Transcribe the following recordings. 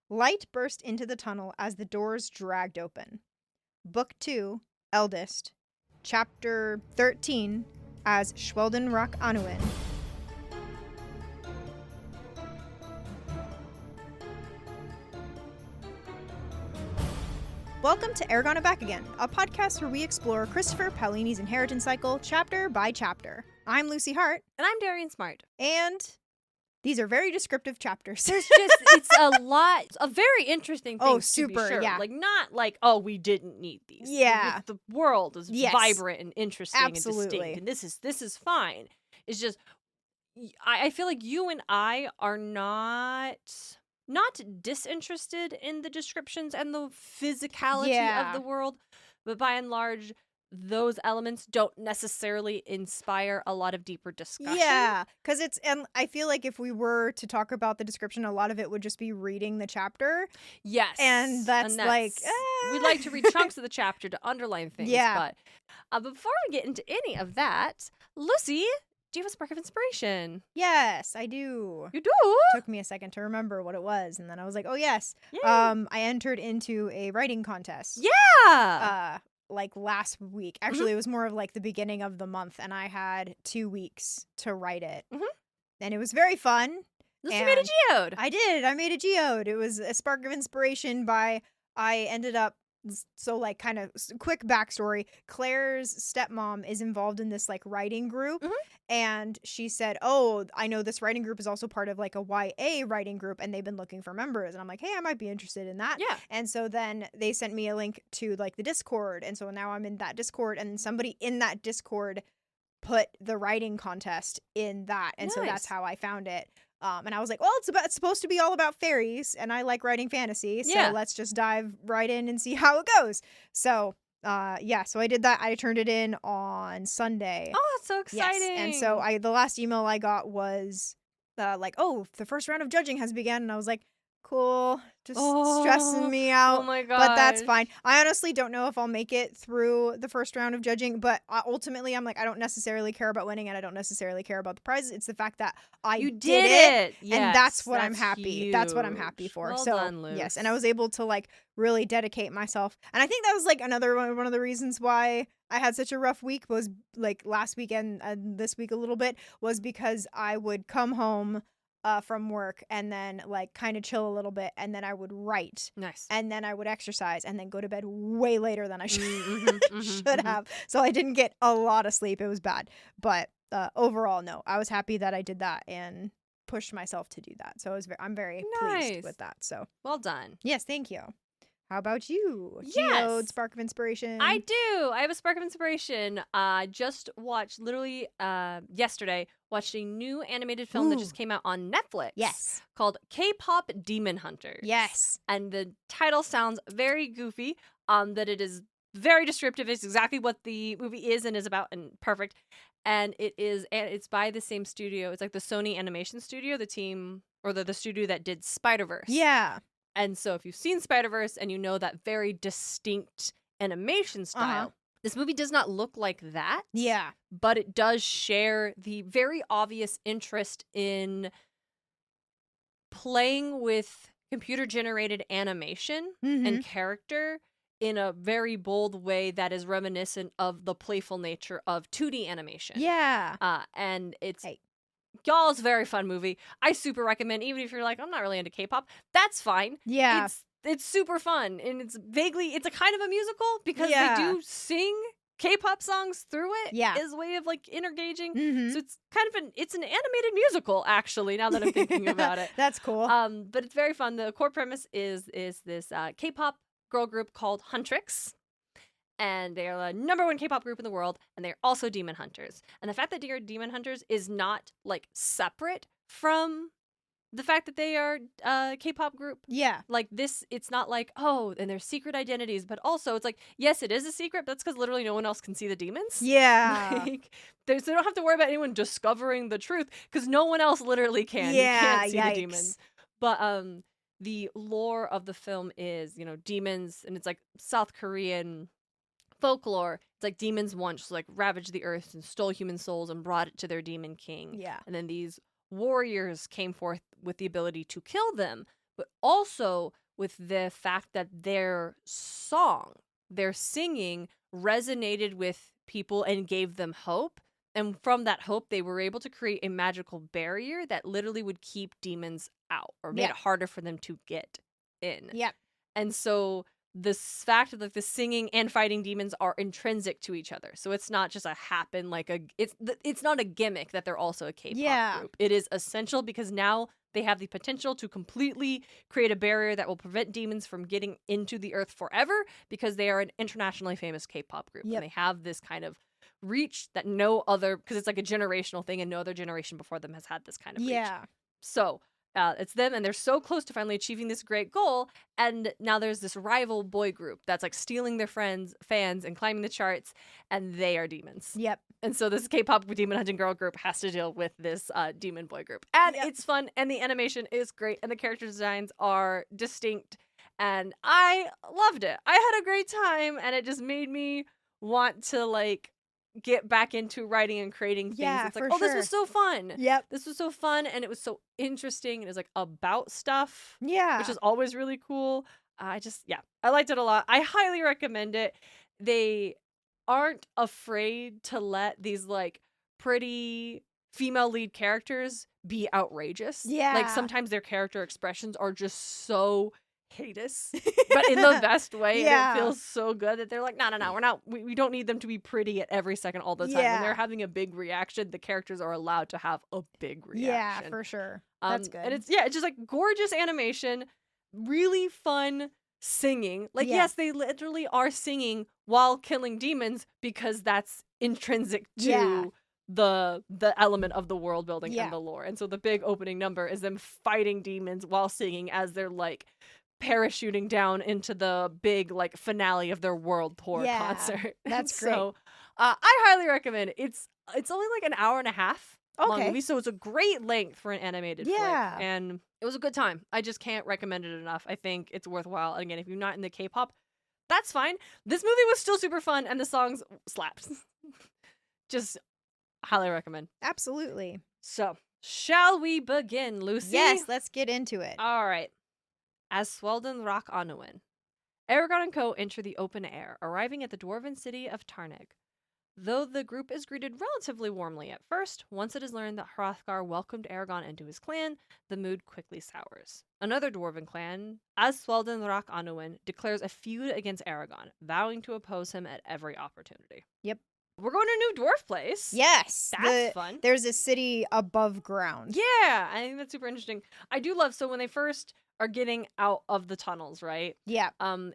Light burst into the tunnel as the doors dragged open. Book 2, Eldest, Chapter 13, as Sweldn rak Anhûin. Welcome to Eragon and Back Again, a podcast where we explore Christopher Paloni's inheritance cycle chapter by chapter. I'm Lucy Hart. And I'm Darien Smartt. And these are very descriptive chapters. It's a lot, a very interesting thing. Oh, super, to be sure. yeah. Like, not like, oh, we didn't need these. Yeah. The world is Yes. vibrant and interesting Absolutely. and distinct. And this is fine. It's just, I feel like you and I are not disinterested in the descriptions and the physicality of the world, but by and large, those elements don't necessarily inspire a lot of deeper discussion. Yeah, because and I feel like if we were to talk about the description, a lot of it would just be reading the chapter. Yes. And that's like... we like to read chunks of the chapter to underline things. Yeah. But before we get into any of that, Lucy, do you have a spark of inspiration? Yes, I do. You do? Took me a second to remember what it was, and then I was like, oh, yes. Yay. I entered into a writing contest. Yeah. Like last week. Actually, it was more of like the beginning of the month, and I had 2 weeks to write it. And it was very fun. Lucy made a geode. I did. I made a geode. It was a spark of inspiration by, I ended up, so like kind of quick backstory, Claire's stepmom is involved in this like writing group, and she said, oh, I know this writing group is also part of like a YA writing group, and they've been looking for members. And I'm like, hey, I might be interested in that. Yeah. And so then they sent me a link to like the Discord, and so now I'm in that Discord, and somebody in that Discord put the writing contest in that, and so that's how I found it. And I was like, well, it's supposed to be all about fairies, and I like writing fantasy, so let's just dive right in and see how it goes. So, so I did that. I turned it in on Sunday. Oh, that's so exciting. Yes. And so the last email I got was like, oh, the first round of judging has begun, and I was like, cool, just stressing me out. Oh my god. But that's fine. I honestly don't know if I'll make it through the first round of judging, but ultimately I'm like, I don't necessarily care about winning, and I don't necessarily care about the prizes. It's the fact that I did it. Yes, and that's what I'm happy. huge. That's what I'm happy for. Well so done, Luce. yes, and I was able to like really dedicate myself. And I think that was like another one of the reasons why I had such a rough week was like last weekend and this week a little bit was because I would come home from work and then like kind of chill a little bit, and then I would write. Nice. And then I would exercise and then go to bed way later than I should have. So I didn't get a lot of sleep. It was bad. But overall, no, I was happy that I did that and pushed myself to do that. So I'm very pleased with that. So well done. Yes, thank you. How about you? Yes. Geode, spark of inspiration. I do. I have a spark of inspiration. Just watched literally yesterday. Watched a new animated film that just came out on Netflix. Yes. Called K-pop Demon Hunters. Yes. And the title sounds very goofy. That it is very descriptive. It's exactly what the movie is and is about, and perfect. And it's by the same studio. It's like the Sony Animation Studio, the team or the studio that did Spider-Verse. Yeah. And so if you've seen Spider-Verse and you know that very distinct animation style, this movie does not look like that. Yeah. But it does share the very obvious interest in playing with computer-generated animation and character in a very bold way that is reminiscent of the playful nature of 2D animation. Yeah. And it's... Y'all, it's a very fun movie. I super recommend, even if you're like, I'm not really into K-pop, that's fine. Yeah. It's super fun, and it's a kind of a musical because they do sing K-pop songs through it. Yeah. As a way of like engaging. So it's kind of it's an animated musical, actually, now that I'm thinking about it. That's cool. But it's very fun. The core premise is this K-pop girl group called Huntrix. And they are the #1 K-pop group in the world, and they're also demon hunters. And the fact that they are demon hunters is not like separate from the fact that they are a K-pop group. Yeah. Like this, it's not like, oh, and their secret identities, but also it's like, yes, it is a secret, but that's because literally no one else can see the demons. Yeah. Like, they don't have to worry about anyone discovering the truth because no one else literally can. Yeah, You can't see yikes. the demons. But the lore of the film is, demons, and it's like South Korean folklore. It's like demons once like ravaged the earth and stole human souls and brought it to their demon king. Yeah. And then these warriors came forth with the ability to kill them, but also with the fact that their singing resonated with people and gave them hope. And from that hope, they were able to create a magical barrier that literally would keep demons out or made it harder for them to get in. Yep. And so this fact that the singing and fighting demons are intrinsic to each other. So it's not just it's not a gimmick that they're also a K-pop group. It is essential because now they have the potential to completely create a barrier that will prevent demons from getting into the earth forever because they are an internationally famous K-pop group. And they have this kind of reach that no other, because it's like a generational thing and no other generation before them has had this kind of reach. So it's them, and they're so close to finally achieving this great goal. And now there's this rival boy group that's like stealing their fans and climbing the charts, and they are demons. Yep. And so this K-pop demon hunting girl group has to deal with this demon boy group. And it's fun, and the animation is great, and the character designs are distinct, and I loved it. I had a great time, and it just made me want to like get back into writing and creating things. It's like, this was so fun. Yep. This was so fun, and it was so interesting. It was like about stuff. Yeah. Which is always really cool. I liked it a lot. I highly recommend it. They aren't afraid to let these like pretty female lead characters be outrageous. Yeah. Like sometimes their character expressions are just so heinous, but in the best way. And it feels so good that they're like, no, we don't need them to be pretty at every second all the time. When they're having a big reaction, the characters are allowed to have a big reaction. Yeah, for sure. That's good. And it's just like gorgeous animation, really fun singing. Like, yes, they literally are singing while killing demons because that's intrinsic to the element of the world building and the lore. And so the big opening number is them fighting demons while singing as they're like parachuting down into the big like finale of their world tour concert. That's great. So I highly recommend it. It's only like an hour and a half long movie, so it's a great length for an animated flick, and it was a good time. I just can't recommend it enough. I think it's worthwhile. And again, if you're not in the K-pop, that's fine. This movie was still super fun, and the songs slapped. Just highly recommend. Absolutely. So shall we begin, Lucy? Yes, let's get into it. All right. As Sweldn rak Anhûin, Eragon and co. enter the open air, arriving at the dwarven city of Tarneg. Though the group is greeted relatively warmly at first, once it is learned that Hrothgar welcomed Eragon into his clan, the mood quickly sours. Another dwarven clan, as Sweldn rak Anhûin, declares a feud against Eragon, vowing to oppose him at every opportunity. Yep. We're going to a new dwarf place. Yes. That's fun. There's a city above ground. Yeah, I think that's super interesting. I do love, so when they first are getting out of the tunnels, right? Yeah.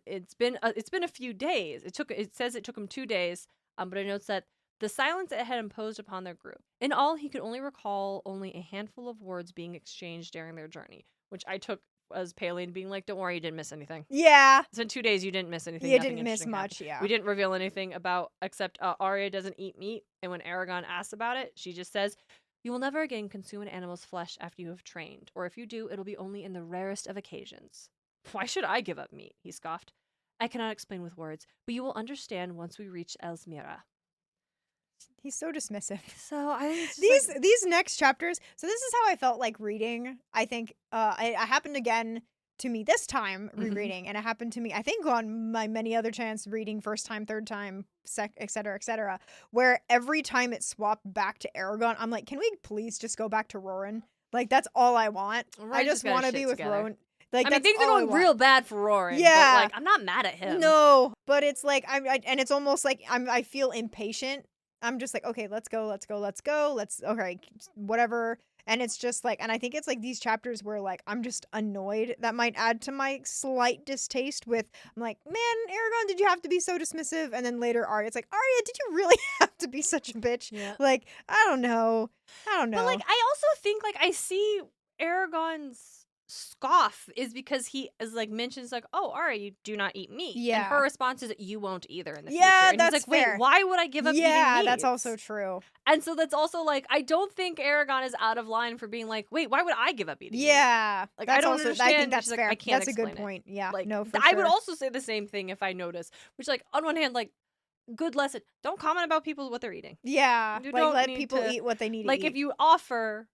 It's been a few days. It says it took them 2 days. But it notes that the silence it had imposed upon their group. In all, he could only recall only a handful of words being exchanged during their journey, which I took as Paloni being like, "Don't worry, you didn't miss anything." Yeah. So in 2 days, you didn't miss anything. You didn't miss much. Happened. Yeah. We didn't reveal anything about except Arya doesn't eat meat, and when Eragon asks about it, she just says, "You will never again consume an animal's flesh after you have trained, or if you do, it'll be only in the rarest of occasions." "Why should I give up meat?" he scoffed. "I cannot explain with words, but you will understand once we reach Elsmira." He's so dismissive. So I think these next chapters. So this is how I felt like reading. I think it happened again to me this time rereading, and it happened to me I think on my many other chance reading first time, third time, etc., where every time it swapped back to Eragon, I'm like, can we please just go back to Roran? Like that's all I want. I just want to be with Roran. Like, I mean, things are going real bad for Roran. Yeah, but, like, I'm not mad at him. No, but it's like and it's almost like I feel impatient. I'm just like, okay, let's go. Okay, whatever. And it's just like, and I think it's like these chapters where like I'm just annoyed. That might add to my slight distaste with, I'm like, man, Eragon, did you have to be so dismissive? And then later Arya, it's like, Arya, did you really have to be such a bitch? Yeah. Like, I don't know. But like, I also think like I see Eragon's scoff is because he is like mentions like, "Oh, Arya, you do not eat meat." Yeah. And her response is that you won't either in the future. Yeah, And that's he's like, fair. "Wait, why would I give up eating meat?" Yeah, that's also true. And so that's also like, I don't think Eragon is out of line for being like, "Wait, why would I give up eating meat?" Yeah. Like, that's I don't also, understand. I think that's She's fair. like, I can't That's a good explain it. point. Yeah. Like, no, for I sure. would also say the same thing if I notice. Which, like, on one hand, like, good lesson. Don't comment about people what they're eating. Yeah. You like don't let need people to- eat what they need Like, to eat. if you offer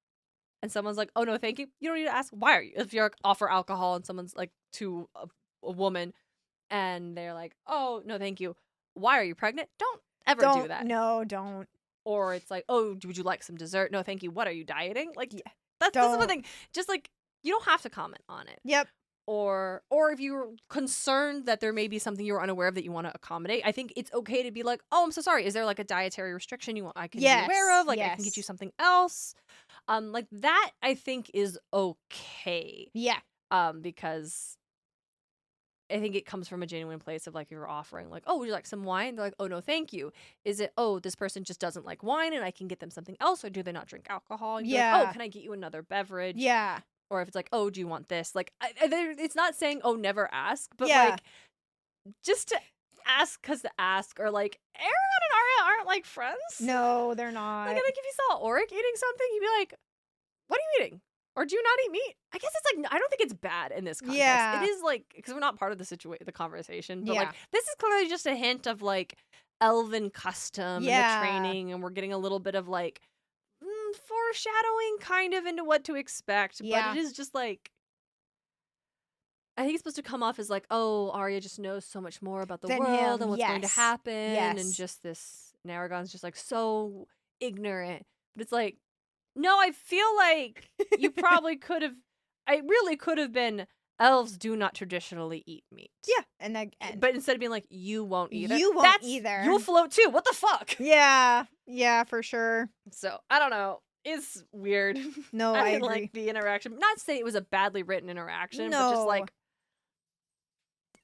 and someone's like, oh, no, thank you, you don't need to ask, why are you? If you offer alcohol and someone's like to a woman and they're like, oh, no, thank you, why are you pregnant? Don't ever do that. No, don't. Or it's like, oh, would you like some dessert? No, thank you. What are you dieting? Like, Yeah. that's the thing. Just like, you don't have to comment on it. Yep. Or if you're concerned that there may be something you're unaware of that you want to accommodate, I think it's okay to be like, oh, I'm so sorry. Is there like a dietary restriction I can be aware of? Like, I can get you something else. Like that, I think is okay. Yeah. Because I think it comes from a genuine place of like, you're offering like, oh, would you like some wine? They're like, oh, no, thank you. Is it, oh, this person just doesn't like wine and I can get them something else? Or do they not drink alcohol? And you're like, oh, can I get you another beverage? Yeah. Or if it's like, oh, do you want this? Like, it's not saying, oh, never ask, but like, just to ask because to ask. Or like, Eragon and Arya aren't like friends. No, they're not. Like, I think if you saw Auric eating something, you'd be like, what are you eating? Or do you not eat meat? I guess it's like, I don't think it's bad in this context. Yeah. It is like, because we're not part of the conversation. But like, this is clearly just a hint of like elven custom and the training. And we're getting a little bit of like foreshadowing kind of into what to expect. But it is just like, I think it's supposed to come off as like, oh, Arya just knows so much more about the world and what's going to happen. And just this, and Eragon's just like so ignorant. But it's like, no, I feel like you probably could have, I really could have been, elves do not traditionally eat meat. Yeah. But instead of being like, you won't either. You won't either. You'll float too. What the fuck? Yeah. Yeah, for sure. So, I don't know. It's weird. No, I I didn't agree. like the interaction. Not to say it was a badly written interaction, No. but just like,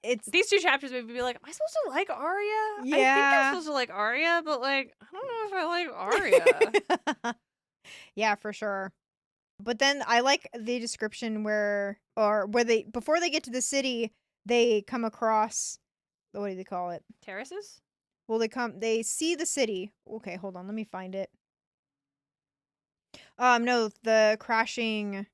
it's these two chapters made me be like, am I supposed to like Arya? Yeah. I think I'm supposed to like Arya, but like, I don't know if I like Arya. Yeah, for sure. But then I like the description where they, before they get to the city, they come across, what do they call it? Terraces? Well, they see the city. Okay, hold on, let me find it. No, the crashing.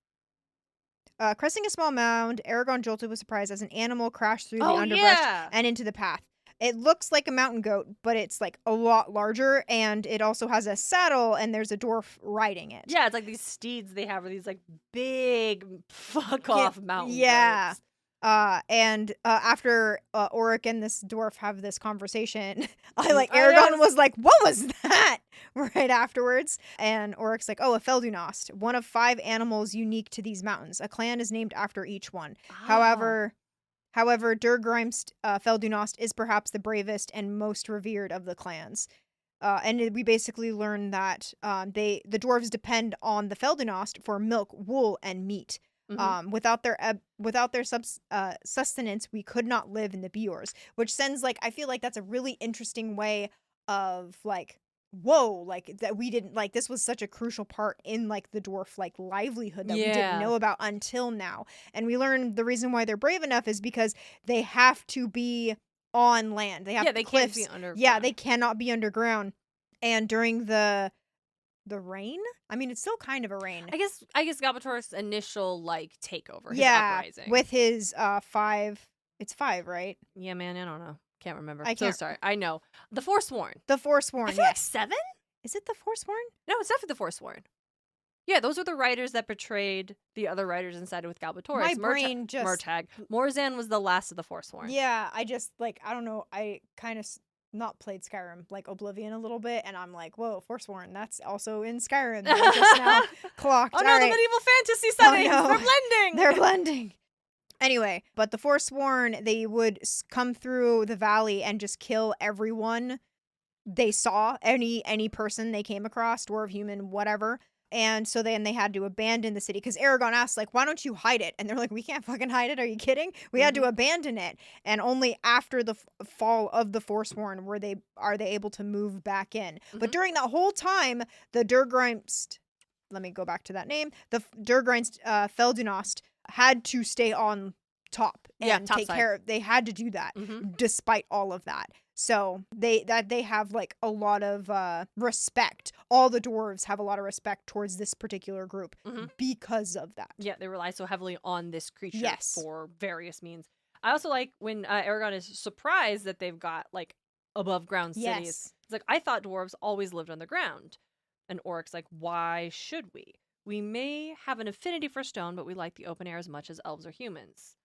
Cresting a small mound, Eragon jolted with surprise as an animal crashed through the underbrush and into the path. It looks like a mountain goat, but it's like a lot larger, and it also has a saddle, and there's a dwarf riding it. Yeah, it's like these steeds they have are these like big fuck-off mountain goats. And after Auric and this dwarf have this conversation, Eragon was like, what was that? Right afterwards. And Auric's like, oh, a Feldunast, one of 5 animals unique to these mountains. A clan is named after each one. However, Durgrim's Feldunast is perhaps the bravest and most revered of the clans. And we basically learn that the dwarves depend on the Feldunast for milk, wool, and meat. Mm-hmm. Without their sustenance, we could not live in the Bjorns. Which sends I feel like that's a really interesting way of whoa, that we didn't this was such a crucial part in the dwarf livelihood that we didn't know about until now. And we learned the reason why they're brave enough is because they have to be on land. They have cliffs. Can't be underground. Yeah, they cannot be underground. And during the rain? I mean, it's still kind of a rain. I guess Galbator's initial takeover, his uprising. With his 5. It's 5, right? Yeah, man, I don't know. Can't remember. So sorry. I know. The Forsworn. The Forsworn, I feel like 7? Is it the Forsworn? No, it's definitely the Forsworn. Yeah, those are the riders that betrayed the other riders and sided with Galbator. My brain just... Murtagh. Morzan was the last of the Forsworn. Yeah, I just, I don't know. I kind of not played Skyrim, Oblivion a little bit, and I'm like, whoa, Forsworn, that's also in Skyrim. That I just now clocked. Oh no, the medieval fantasy settings! Oh, no. They're blending! They're blending. Anyway, but the Forsworn, they would come through the valley and just kill everyone they saw, any person they came across, dwarf, human, whatever. And so then they had to abandon the city because Eragon asked, why don't you hide it? And they're like, we can't fucking hide it. Are you kidding? We had to abandon it. And only after the fall of the Forsworn are they able to move back in. But during that whole time, the Durgrim's, let me go back to that name, the Durgrim's Feldunast had to stay on top and take care of. They had to do that despite all of that. So they have a lot of respect. All the dwarves have a lot of respect towards this particular group because of that. Yeah, they rely so heavily on this creature for various means. I also like when Eragon is surprised that they've got above ground cities. It's I thought dwarves always lived on the ground. And Auric's why should we? we may have an affinity for stone, but we like the open air as much as elves or humans.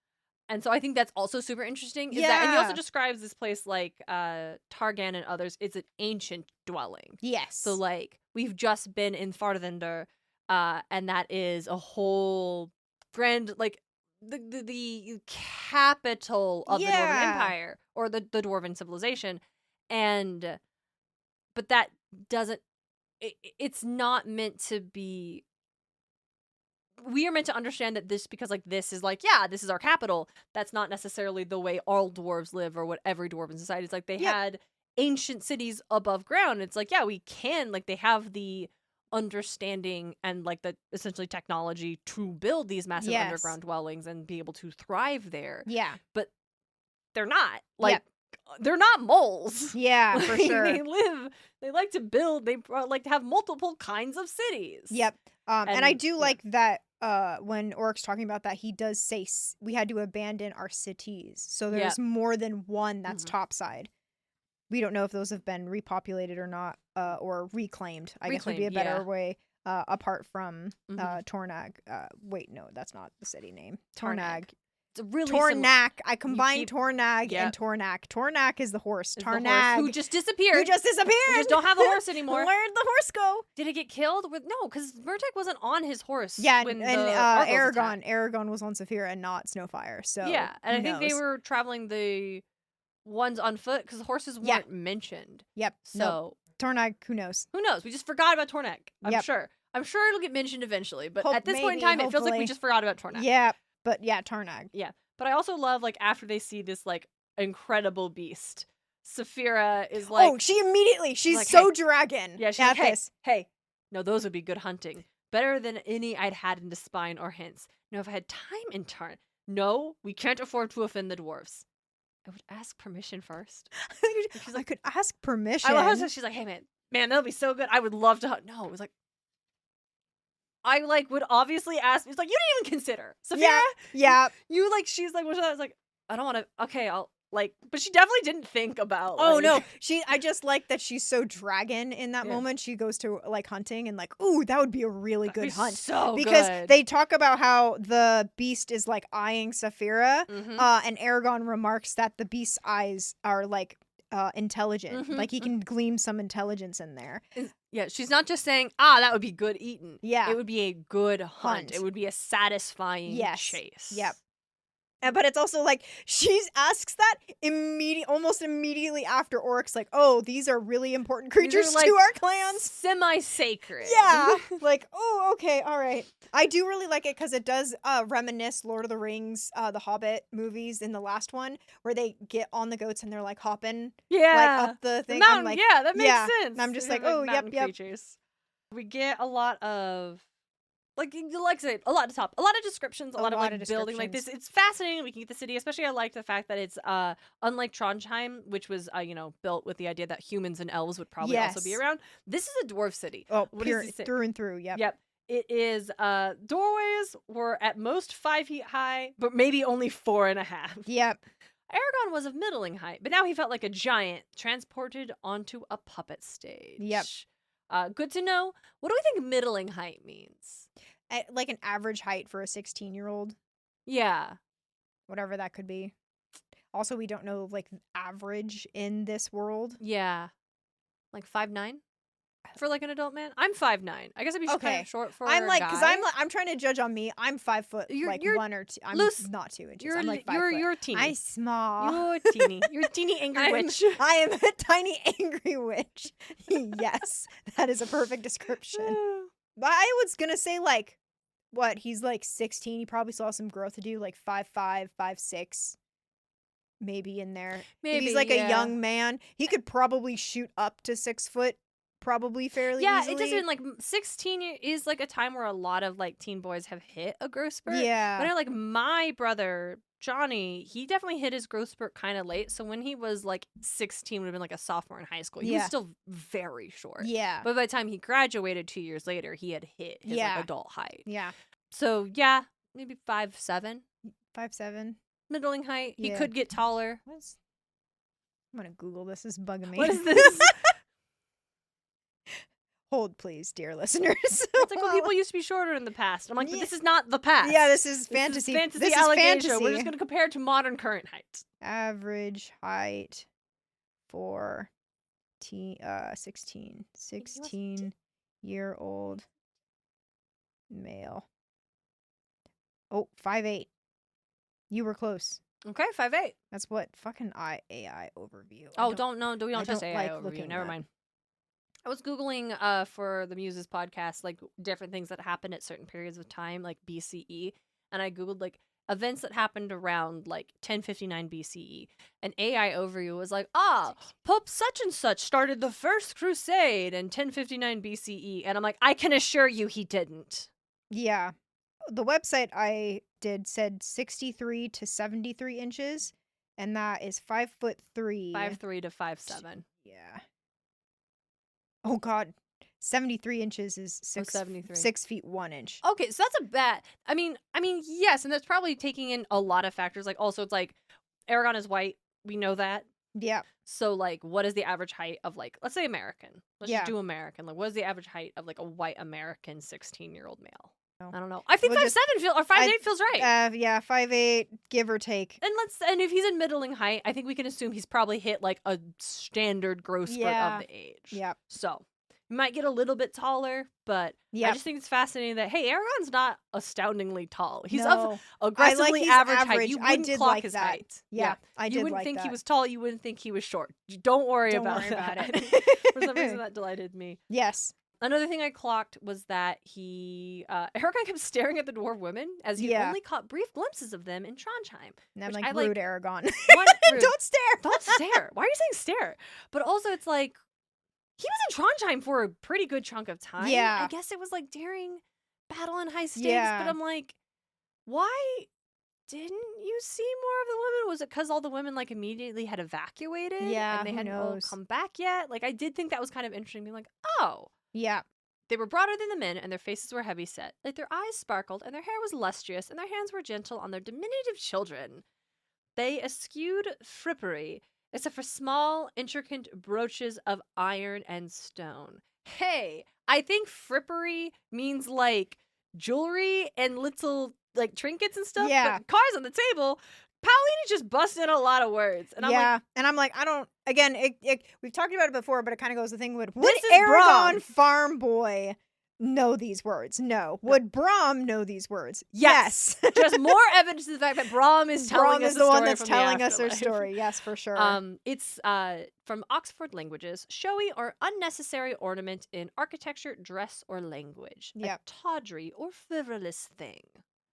And so I think that's also super interesting. Is that, and he also describes this place like Targan and others. It's an ancient dwelling. Yes. So like we've just been in Farthander, and that is a whole grand like the capital of the Dwarven Empire or the Dwarven civilization, but that doesn't. It's not meant to be. We are meant to understand that this, because like this is like, this is our capital. That's not necessarily the way all dwarves live or what every dwarven society is like. They had ancient cities above ground. It's like, we can, like, they have the understanding and like the essentially technology to build these massive underground dwellings and be able to thrive there. Yeah. But they're not. Like, they're not moles. Yeah, for sure. They like to build, they like to have multiple kinds of cities. Yep. And I do like that when Oric's talking about that, he does say we had to abandon our cities. So there's more than one that's topside. We don't know if those have been repopulated or not, or reclaimed. I guess would be a better way, apart from Tornag. Wait, no, that's not the city name. Tornag. It's really Tornak. I combined Tornag and Tornak. Tornak is the horse. Tarnag, who just disappeared. We just don't have a horse anymore. Where'd the horse go? Did it get killed? No, because Murtek wasn't on his horse. Yeah, when Eragon was on Saphira and not Snowfire. So and I think they were traveling the ones on foot because the horses weren't mentioned. Yep. So Tornag, who knows? Who knows? We just forgot about Tornag. I'm sure. I'm sure it'll get mentioned eventually, but at this point in time, it feels like we just forgot about Tornag. Yeah. But Tarnag. Yeah. But I also love, like, after they see this, like, incredible beast, Saphira is like... Oh, she's like, so dragon. Yeah, she's like, hey, no, those would be good hunting. Better than any I'd had in Despine or Hints. No, if I had time in Tarn. No, we can't afford to offend the dwarves. I would ask permission first. She's like, I could ask permission. I love how she's like, hey, man, that'll be so good. I would love to hunt. No, it was like, I like would obviously ask. It's like, you didn't even consider Saphira. Yeah. You like, she's like, I was like, I don't want to. Okay, I'll like, but she definitely didn't think about. Oh no, I just like that she's so dragon in that moment. She goes to like hunting and like, ooh, that would be a really good hunt. So because good. They talk about how the beast is like eyeing Saphira, and Eragon remarks that the beast's eyes are like intelligent. Like he can glean some intelligence in there. Yeah, she's not just saying, that would be good eaten. Yeah. It would be a good hunt. It would be a satisfying chase. Yep. But it's also like, she asks that almost immediately after Oric's like, oh, these are really important creatures to our clans. Semi-sacred. Yeah. Like, oh, okay, all right. I do really like it because it does reminisce Lord of the Rings, the Hobbit movies in the last one, where they get on the goats and they're like hopping like up the thing. Mountain, like, that makes sense. And I'm just like, oh, yep. Creatures. We get a lot of... Like I said, a lot of descriptions, a lot of like building like this. It's fascinating. We can get the city, especially I like the fact that it's unlike Trondheim, which was built with the idea that humans and elves would probably also be around. This is a dwarf city. Oh, through and through. Yep. It is. Doorways were at most 5 feet high, but maybe only 4.5. Yep. Aragon was of middling height, but now he felt like a giant transported onto a puppet stage. Yep. Good to know. What do we think middling height means? Like an average height for a 16-year-old. Yeah. Whatever that could be. Also, we don't know, like, average in this world. Yeah. Like 5'9"? For, like, an adult man? I'm 5'9". I guess I'd be kind of short for I'm like, a guy. because I'm trying to judge on me. I'm 5 foot, you're 1 or 2. I'm loose. Not 2 inches. I'm like 5 foot. You're teeny. I'm small. You're teeny. You're a teeny angry witch. I am a tiny angry witch. Yes. That is a perfect description. But I was going to say, like, what? He's, like, 16. He probably still has some growth to do, like 5'5", 5'6", maybe in there. Maybe, if he's, like, a young man, he could probably shoot up to 6 foot probably fairly easily. It doesn't, like, 16 is, like, a time where a lot of, like, teen boys have hit a growth spurt. Yeah. But I know, like, my brother... Johnny, he definitely hit his growth spurt kind of late. So when he was like 16, would have been like a sophomore in high school. He was still very short. Yeah. But by the time he graduated 2 years later, he had hit his like, adult height. Yeah. So maybe 5'7". 5'7". Middling height. He could get taller. I'm gonna Google this. This is bugging me. What is this? Hold, please, dear listeners. It's like, well, people used to be shorter in the past. I'm like, but this is not the past. Yeah, this is fantasy. This is fantasy. fantasy. We're just going to compare it to modern current height. Average height for 16-year-old male. Oh, 5'8". You were close. Okay, 5'8". That's what fucking AI overview. Oh, don't trust AI like overview. Never mind. I was Googling for the Muses podcast, like different things that happened at certain periods of time, like BCE. And I Googled like events that happened around like 1059 BCE. And AI overview was like, Pope such and such started the first crusade in 1059 BCE. And I'm like, I can assure you he didn't. Yeah. The website I did said 63 to 73 inches. And that is 5'3". 5'3" to 5'7". Yeah. Oh God, 73 inches is 6 feet 1 inch. Okay, so that's a bet. I mean, yes, and that's probably taking in a lot of factors. Like, also, it's like Eragon is white. We know that. Yeah. So, like, what is the average height of, like, let's say American? Let's just do American. Like, what is the average height of like a white American 16-year-old male? I don't know. I think 5'7" or 5'8" feels right. Yeah, 5'8", give or take. And if he's in middling height, I think we can assume he's probably hit like a standard growth spurt of the age. Yeah. So he might get a little bit taller, but I just think it's fascinating that Eragon's not astoundingly tall. He's of aggressively average height. You wouldn't clock his height. Yeah, I did. You wouldn't think he was tall. You wouldn't think he was short. Don't worry about it. For some reason, that delighted me. Yes. Another thing I clocked was that Eragon kept staring at the dwarf women as he only caught brief glimpses of them in Trondheim. And I'm like, rude, Eragon. Rude. Don't stare. Don't stare. Why are you saying stare? But also, it's like, he was in Trondheim for a pretty good chunk of time. Yeah. I guess it was like during Battle in High Stakes, but I'm like, why didn't you see more of the women? Was it because all the women like immediately had evacuated? Yeah, and they hadn't all come back yet? Like, I did think that was kind of interesting, being like, oh. Yeah. They were broader than the men, and their faces were heavy set. Like, their eyes sparkled, and their hair was lustrous, and their hands were gentle on their diminutive children. They eschewed frippery, except for small, intricate brooches of iron and stone. Hey, I think frippery means, like, jewelry and little, like, trinkets and stuff. Yeah. But cards on the table, Paloni just busted a lot of words. And I'm like, I don't, again, we've talked about it before, but it kind of goes the thing with, would Eragon farm boy know these words? No. Would Brom know these words? Yes. Just more evidence of the fact that Brom is telling us the one that's telling us their story. Yes, for sure. It's from Oxford Languages, showy or unnecessary ornament in architecture, dress, or language. Yep. A tawdry or frivolous thing.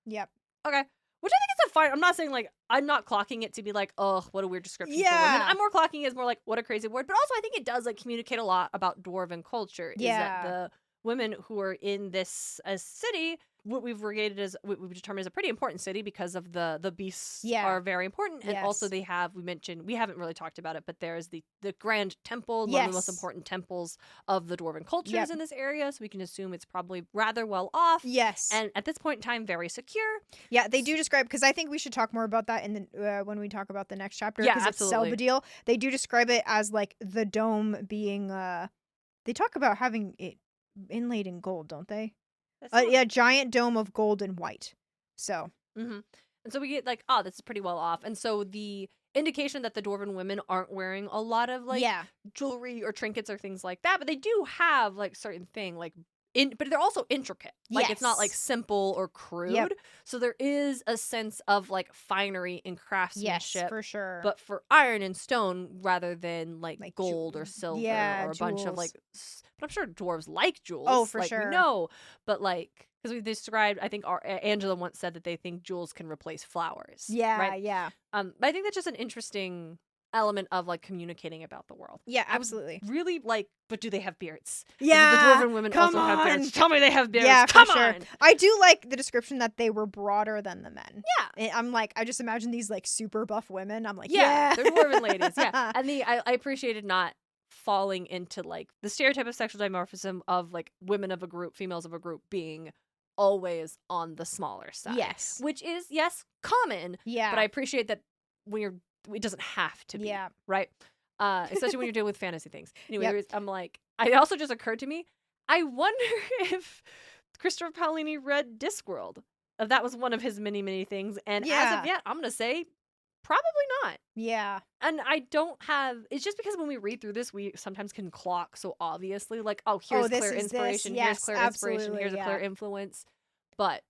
Yep. Okay. Which I think it's a fine. I'm not saying like, I'm not clocking it to be like, oh, what a weird description for women. I'm more clocking it as more like, what a crazy word. But also I think it does like communicate a lot about dwarven culture. Yeah. Is that the women who are in this city, what we've determined is a pretty important city because of the beasts are very important. And also they have, we haven't really talked about it, but there's the grand temple, one of the most important temples of the dwarven cultures in this area. So we can assume it's probably rather well off. Yes. And at this point in time, very secure. Yeah, they do describe, because I think we should talk more about that in the when we talk about the next chapter. Yeah, absolutely. It's Selbadil. They do describe it as like the dome being, they talk about having it inlaid in gold, don't they? A giant dome of gold and white. So. Mm-hmm. And so we get like, this is pretty well off. And so the indication that the dwarven women aren't wearing a lot of like jewelry or trinkets or things like that, but they do have like certain thing like but they're also intricate. Like it's not like simple or crude. Yep. So there is a sense of like finery and craftsmanship. Yes, for sure. But for iron and stone rather than like gold or silver or a bunch of like. But I'm sure dwarves like jewels. Oh, for sure. We know, but like because we described, I think Angela once said that they think jewels can replace flowers. Yeah, right? yeah. But I think that's just an interesting element of like communicating about the world. Yeah, absolutely. Really like, but do they have beards? Yeah, the dwarven women also have beards. Tell me they have beards. Yeah, come for on. Sure. I do like the description that they were broader than the men. Yeah, I'm like, I just imagine these like super buff women. I'm like, they're dwarven ladies. Yeah, and I appreciated not falling into like the stereotype of sexual dimorphism of like women of a group, females of a group being always on the smaller side. Yes, which is common. Yeah, but I appreciate that when it doesn't have to be. Yeah, right. Especially when you're dealing with fantasy things. Anyway, I'm like, it also just occurred to me I wonder if Christopher Paloni read Discworld. If that was one of his many, many things. And as of yet, I'm going to say probably not. Yeah. And I don't have, it's just because when we read through this, we sometimes can clock so obviously, like, oh, here's clear inspiration, here's clear inspiration, here's a clear influence. But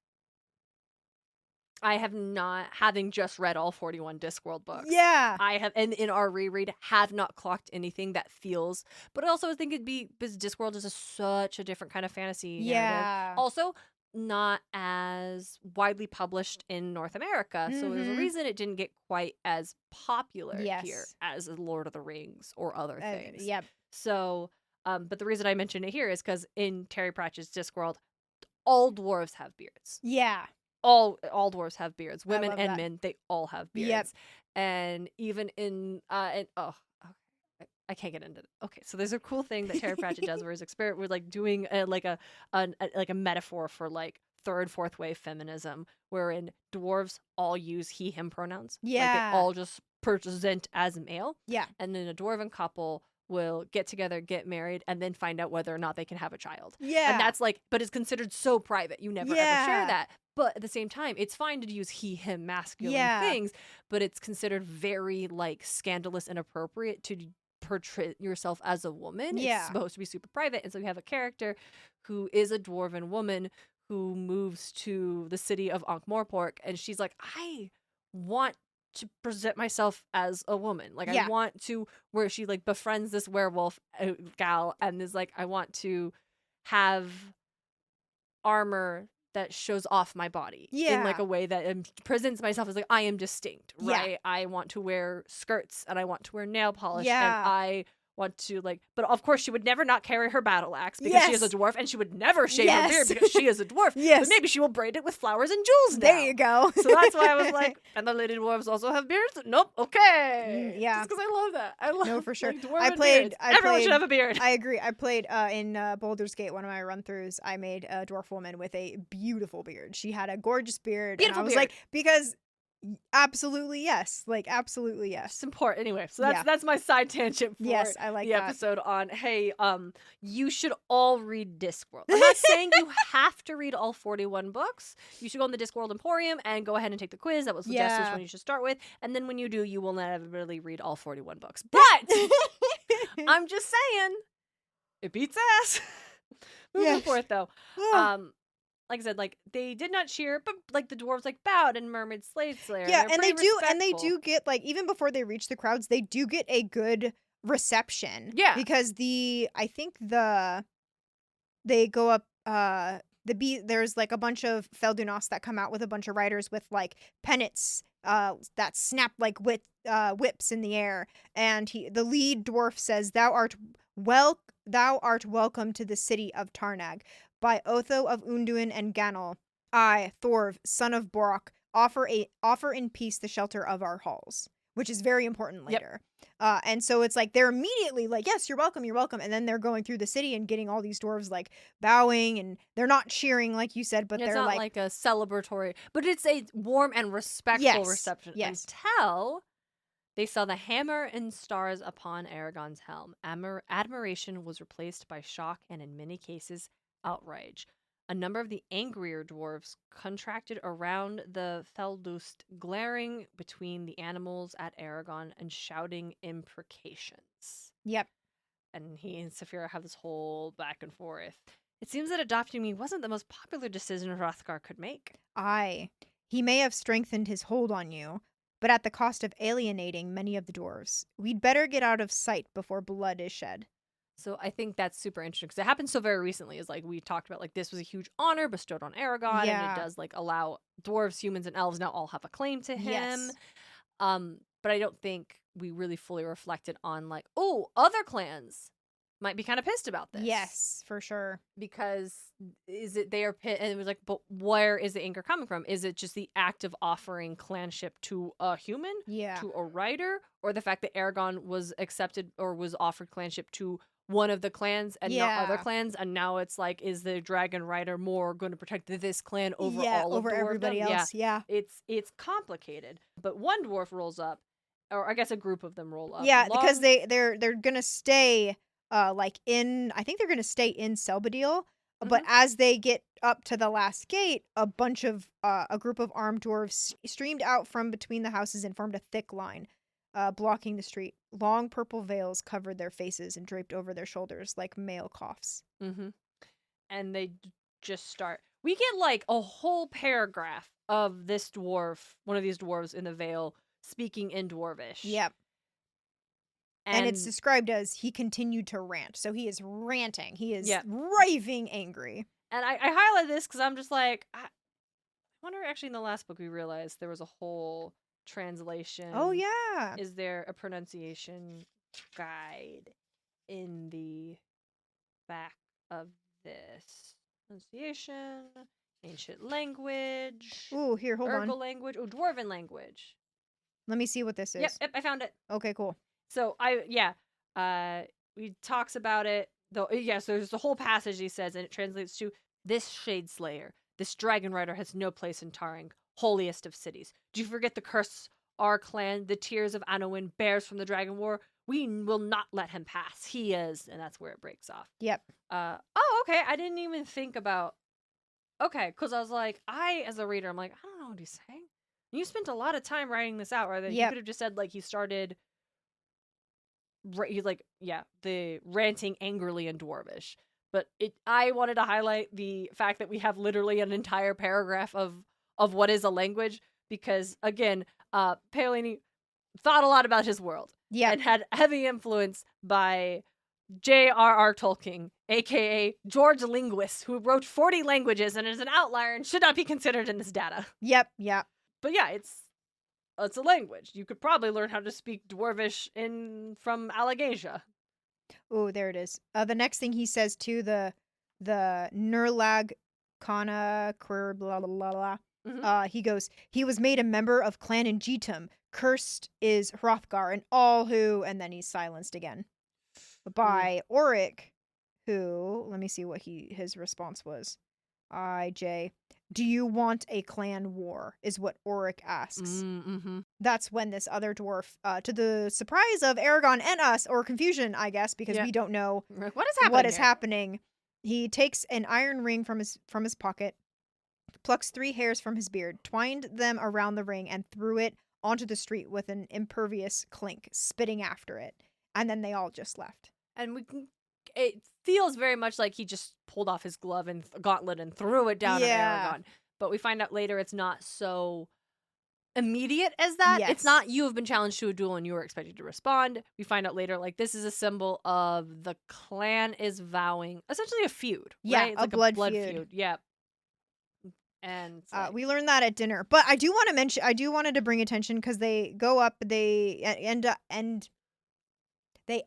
I have not, having just read all 41 Discworld books. Yeah. I have, and in our reread, have not clocked anything that feels, but I also think it'd be, because Discworld is such a different kind of fantasy narrative. Also, not as widely published in North America. So there's a reason it didn't get quite as popular here as Lord of the Rings or other things. Yep. So, but the reason I mention it here is because in Terry Pratchett's Discworld, all dwarves have beards. Yeah. All dwarves have beards. Women and men, they all have beards. Yep. And even in I can't get into it. Okay, so there's a cool thing that Terry Pratchett does where his experiment with like doing like a metaphor for like third, fourth wave feminism, wherein dwarves all use he, him pronouns. Yeah. Like they all just present as male. Yeah. And then a dwarven couple will get together, get married, and then find out whether or not they can have a child. Yeah. And that's like, but it's considered so private. You never ever share that. But at the same time, it's fine to use he, him, masculine things, but it's considered very like scandalous and inappropriate to portray yourself as a woman. It's supposed to be super private. And so you have a character who is a dwarven woman who moves to the city of Ankh-Morpork, and she's like, I want to present myself as a woman. Like I want to, where she like befriends this werewolf gal and is like, I want to have armor that shows off my body in like a way that presents myself as like, I am distinct, right? I want to wear skirts and I want to wear nail polish and I want to like, but of course she would never not carry her battle axe because she is a dwarf, and she would never shave her beard because she is a dwarf. But maybe she will braid it with flowers and jewels now. There you go. So that's why I was like, and the lady dwarves also have beards? Nope. Okay. Yeah. Just because I love that. I love No, for sure. Like, everyone should have a beard. I agree. I played in Baldur's Gate, one of my run-throughs, I made a dwarf woman with a beautiful beard. She had a gorgeous beard. Beautiful and I was like, because absolutely yes. Like, absolutely yes. It's important. Anyway, so that's my side tangent for I like the that. episode on, hey, you should all read Discworld. I'm not saying you have to read all 41 books. You should go on the Discworld Emporium and go ahead and take the quiz. That was suggested when you should start with. And then when you do, you will never really read all 41 books. But I'm just saying, it beats ass. Moving forth, though. Like I said, like they did not cheer, but like the dwarves like bowed and murmured slave slayer. Yeah, and they do get like, even before they reach the crowds, they do get a good reception. Yeah. Because they go up there's like a bunch of Feldunos that come out with a bunch of riders with like pennants that snap like whips in the air, and the lead dwarf says, Thou art welcome to the city of Tarnag. By Otho of Unduin and Ganel, I, Thorv, son of Borok, offer in peace the shelter of our halls, which is very important later. And so it's like they're immediately like, yes, you're welcome, and then they're going through the city and getting all these dwarves like bowing, and they're not cheering like you said, but they're not like a celebratory, but it's a warm and respectful reception until they saw the hammer and stars upon Eragon's helm. Admiration was replaced by shock and in many cases outrage. A number of the angrier dwarves contracted around the Feldust, glaring between the animals at Eragon and shouting imprecations. Yep. And he and Saphira have this whole back and forth. It seems that adopting me wasn't the most popular decision Hrothgar could make. Aye. He may have strengthened his hold on you, but at the cost of alienating many of the dwarves. We'd better get out of sight before blood is shed. So I think that's super interesting because it happened so very recently. Is like we talked about, like this was a huge honor bestowed on Eragon, and it does like allow dwarves, humans, and elves now all have a claim to him. Yes. But I don't think we really fully reflected on like, oh, other clans might be kind of pissed about this. Yes, for sure. Because they are pissed, and it was like, but where is the anger coming from? Is it just the act of offering clanship to a human, to a rider, or the fact that Eragon was accepted or was offered clanship to one of the clans and not other clans, and now it's like, is the dragon rider more going to protect this clan over all of everybody else? It's complicated. But one dwarf rolls up, or I guess a group of them roll up. Yeah, because they're gonna stay like I think they're going to stay in Selbadil, but Mhm. as they get up to the last gate, a group of armed dwarves streamed out from between the houses and formed a thick line, blocking the street. Long purple veils covered their faces and draped over their shoulders like male coughs. And they just start. We get like a whole paragraph of this dwarf, one of these dwarves in the veil, speaking in Dwarvish. Yep. And it's described as he continued to rant. So he is ranting. He is raving angry. And I highlight this because I'm just like, I wonder, actually, in the last book we realized there was a whole translation. Oh, yeah. Is there a pronunciation guide in the back of this? Pronunciation, ancient language. Ooh, here, hold on. Ergo language. Oh, dwarven language. Let me see what this is. Yep, I found it. Okay, cool. So he talks about it though. Yes, there's the whole passage he says, and it translates to, "This shade slayer, this dragon rider has no place in Taring, holiest of cities. Do you forget the curse our clan, the tears of Anhûin, bears from the dragon war? We will not let him pass. He is," and that's where it breaks off. Yep. Oh, okay. I didn't even think about. Okay, because I was like, as a reader, I'm like, I don't know what he's saying. And you spent a lot of time writing this out, right? You could have just said like he started. He's like, the ranting angrily in Dwarvish. But I wanted to highlight the fact that we have literally an entire paragraph of what is a language, because again, Paloni thought a lot about his world. Yeah. And had heavy influence by J.R.R. Tolkien, aka George Linguist, who wrote 40 languages and is an outlier and should not be considered in this data. Yep. But yeah, it's a language. You could probably learn how to speak Dwarvish from Allegasia. Oh, there it is. The next thing he says to the Nurlag Kana Quir blah blah blah blah. He goes, "He was made a member of Clan Ingetum. Cursed is Hrothgar and all who," and then he's silenced again by Oric, who, let me see what his response was. "Do you want a clan war?" is what Oric asks. That's when this other dwarf, to the surprise of Eragon and us, or confusion, I guess, because we don't know what is happening. He takes an iron ring from his pocket, plucks 3 hairs from his beard, twined them around the ring, and threw it onto the street with an impervious clink, spitting after it. And then they all just left. And it feels very much like he just pulled off his glove and gauntlet and threw it down at Eragon. But we find out later it's not so immediate as that. Yes. It's not, you have been challenged to a duel and you were expected to respond. We find out later, like, this is a symbol of the clan is vowing essentially a feud. Yeah, right? It's a like blood feud. Yeah. And we learned that at dinner. But I wanted to bring attention because they go up, they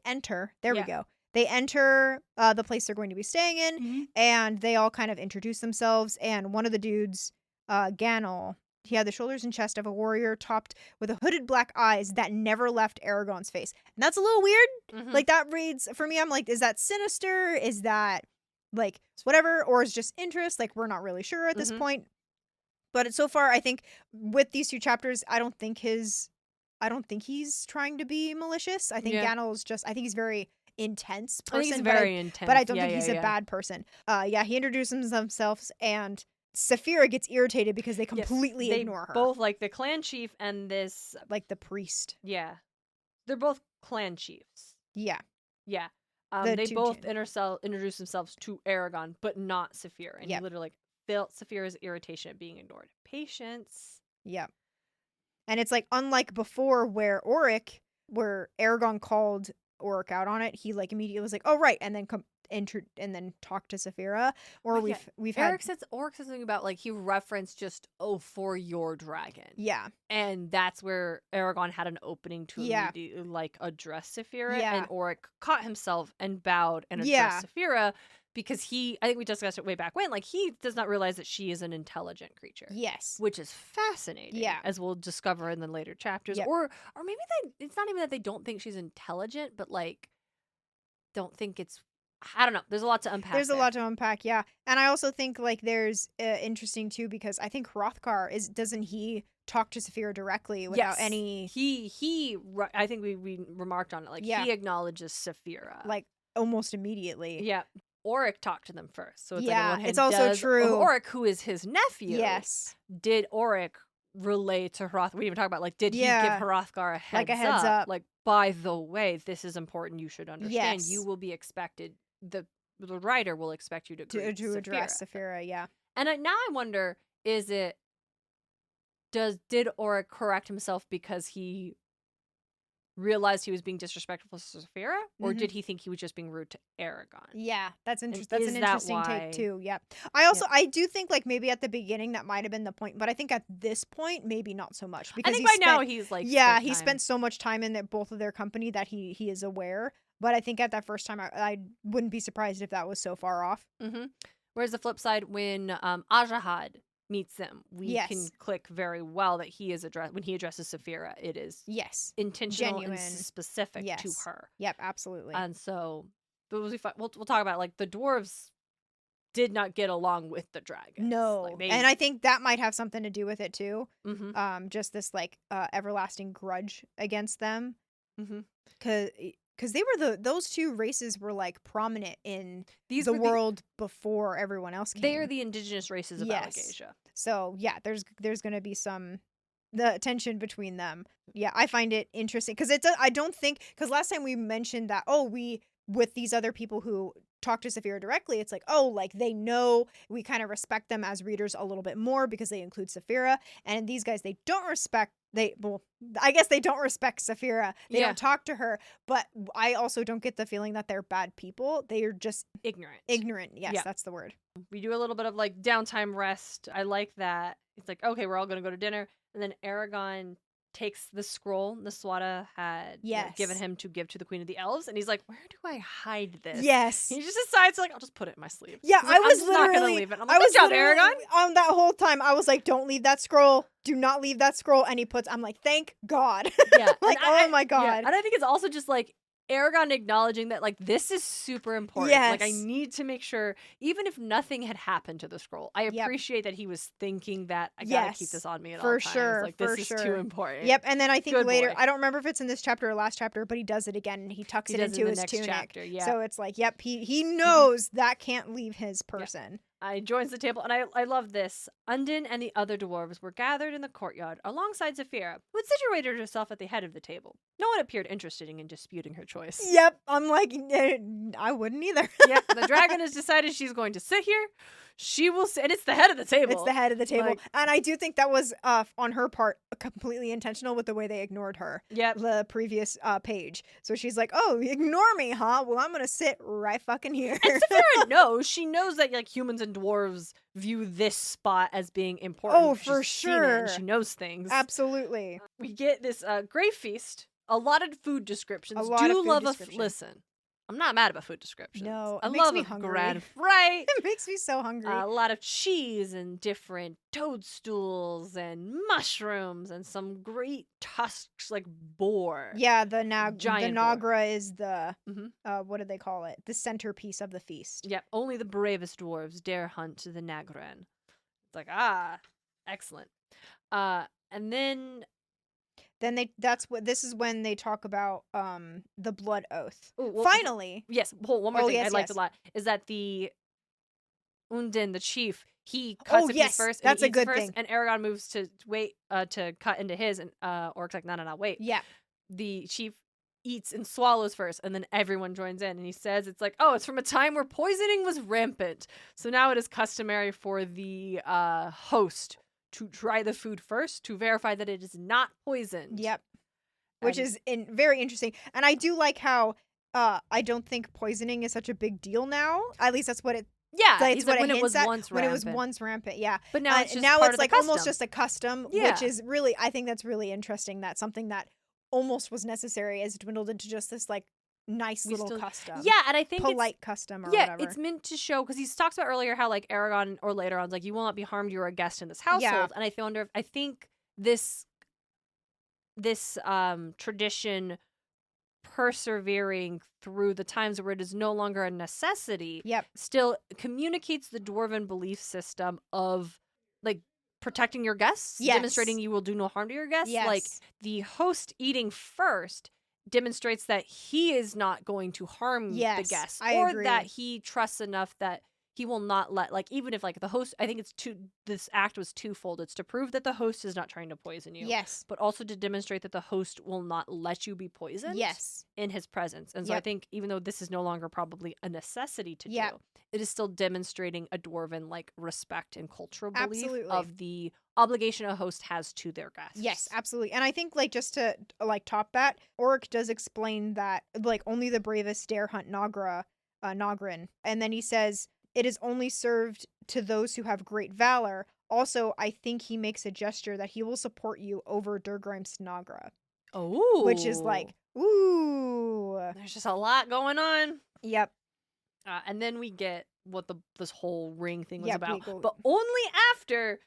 enter. There we go. They enter the place they're going to be staying in, and they all kind of introduce themselves. And one of the dudes, Ganol, he had the shoulders and chest of a warrior topped with a hooded black eyes that never left Eragon's face. And that's a little weird. Like, that reads, for me, I'm like, is that sinister? Is that, like, whatever? Or is just interest? Like, we're not really sure at this point. But so far, I think with these 2 chapters, I don't think he's trying to be malicious. I think Ganol's I think he's very intense person. I think he's very intense. But I don't think he's a bad person. He introduces themselves, and Saphira gets irritated because they completely ignore her. Both, like, the clan chief and this, like, the priest. Yeah. They're both clan chiefs. Yeah. Yeah. They both introduce themselves to Eragon, but not Saphira. And he literally felt Saphira's irritation at being ignored. Patience. Yeah. And it's like, unlike before where Eragon called Oric out on it, he like immediately was like, "Oh right," and then talked to Saphira. Or we've had Oric said something about, like, he referenced just, "Oh, for your dragon." Yeah. And that's where Eragon had an opening to immediately, like, address Saphira. And Oric caught himself and bowed and addressed Saphira, because I think we discussed it way back when, like, he does not realize that she is an intelligent creature. Yes. Which is fascinating. Yeah. As we'll discover in the later chapters. Yep. Or maybe it's not even that they don't think she's intelligent, but, like, don't think it's, I don't know. There's a lot to unpack. There's a lot to unpack, yeah. And I also think, like, there's interesting too, because I think Hrothgar doesn't he talk to Saphira directly without any... I think we remarked on it. Like, he acknowledges Saphira. Like, almost immediately. Yeah. Auric talked to them first. So it's like, Yeah, on one hand, it's also true. Auric, who is his nephew, Yes. did Auric relay to Hroth? We even talk about, like, did he give Yeah. Hrothgar a Like a heads heads up. Like, by the way, this is important. You should understand. Yes. You will be expected. The writer will expect you to greet to address Saphira, yeah. And now I wonder, did Auric correct himself because he realized he was being disrespectful to Saphira, or did he think he was just being rude to Eragon? Yeah, that's interesting. That's an that interesting why- take too. Yep. I do think like maybe at the beginning that might have been the point, but I think at this point maybe not so much, I because think by now he's like, he spent so much time in both of their company that he is aware. But I think at that first time I wouldn't be surprised if that was so far off. Whereas the flip side, when Ajahad meets them, we can click very well that he is when he addresses Saphira, it is intentional, genuine, and specific to her. Yep, absolutely. And so we'll talk about, like, the dwarves did not get along with the dragons. No, like, and I think that might have something to do with it too. Mm-hmm. Just this like everlasting grudge against them. Mm-hmm. Because they were those two races were like prominent in the world before everyone else came. They are the indigenous races of Allegasia. So yeah, there's gonna be the tension between them. Yeah, I find it interesting because I don't think, because last time we mentioned that with these other people who talk to Saphira directly, it's like, oh, like they know, we kind of respect them as readers a little bit more because they include Saphira, and these guys they don't respect. I guess they don't respect Saphira. They don't talk to her, but I also don't get the feeling that they're bad people. They are just ignorant. Yes, that's the word. We do a little bit of like downtime rest. I like that. It's like, okay, we're all going to go to dinner. And then Eragon takes the scroll Niswata had given him to give to the Queen of the Elves. And he's like, where do I hide this? Yes. He just decides, like, I'll just put it in my sleeve. Yeah, like, I'm just not going to leave it. I'm like, good job, Eragon. On that whole time, I was like, don't leave that scroll. Do not leave that scroll. And I'm like, thank God. Yeah. Like, oh my God. Yeah. And I think it's also just like, Eragon acknowledging that, like, this is super important. Yes. Like, I need to make sure, even if nothing had happened to the scroll, I appreciate that he was thinking that I gotta keep this on me at all times. Sure, like, this is too important. Yep, and then I think later, I don't remember if it's in this chapter or last chapter, but he does it again, and he tucks it into his tunic. Chapter, So it's like, yep, he knows that can't leave his person. I joins the table, and I love this. Undine and the other dwarves were gathered in the courtyard alongside Saphira, who had situated herself at the head of the table. No one appeared interested in disputing her choice. Yep, I'm like, I wouldn't either. Yep, the dragon has decided she's going to sit here. She will sit, and it's the head of the table. It's the head of the table. Like, and I do think that was, on her part, completely intentional with the way they ignored her. Yep. The previous page. So she's like, oh, ignore me, huh? Well, I'm going to sit right fucking here. And Saphira knows. She knows that, like, humans and dwarves view this spot as being important. Oh, for sure. And she knows things. Absolutely. We get this great feast. A lot of food descriptions. Listen. I'm not mad about food descriptions. No, I love me hungry. Right? It makes me so hungry. A lot of cheese and different toadstools and mushrooms and some great tusks like boar. Yeah, the Nagra boar. Is the what do they call it? The centerpiece of the feast. Yeah, only the bravest dwarves dare hunt the Nagran. It's like, excellent. And then this is when they talk about the blood oath. Ooh, well, finally. Yes, one more thing I liked a lot is that the Undine, the chief, he cuts a piece first. That's a good thing. And Eragon moves to wait to cut into his, and Orc's like, no, wait. Yeah. The chief eats and swallows first, and then everyone joins in, and he says it's like, oh, it's from a time where poisoning was rampant, so now it is customary for the host to try the food first to verify that it is not poisoned. Yep. Which is very interesting. And I do like how I don't think poisoning is such a big deal now. At least that's what it it's what when it was once rampant. When it was once rampant, yeah. But now it's just like almost just a custom, yeah. Which is really, I think that's really interesting. That's something that almost was necessary as dwindled into just this like nice little custom. Yeah, and I think polite custom or whatever. It's meant to show, because he talks about earlier how like Eragon or later on is like, you will not be harmed, you're a guest in this household. Yeah. And I think this tradition persevering through the times where it is no longer a necessity still communicates the dwarven belief system of like protecting your guests, demonstrating you will do no harm to your guests. Like the host eating first demonstrates that he is not going to harm the Yes, guests, I or agree. that he trusts enough that he will not let, like, even if like the host, I think this act was twofold. It's to prove that the host is not trying to poison you. Yes. But also to demonstrate that the host will not let you be poisoned. Yes. In his presence. And so I think even though this is no longer probably a necessity to do, it is still demonstrating a dwarven like respect and cultural belief of the obligation a host has to their guests. Yes, absolutely. And I think like just to like top that, Ulrich does explain that like only the bravest dare hunt Nogrin. And then he says it is only served to those who have great valor. Also, I think he makes a gesture that he will support you over Durgrim's Nagra. Oh. Which is like, ooh. There's just a lot going on. Yep. And then we get what this whole ring thing was about. Go. But only after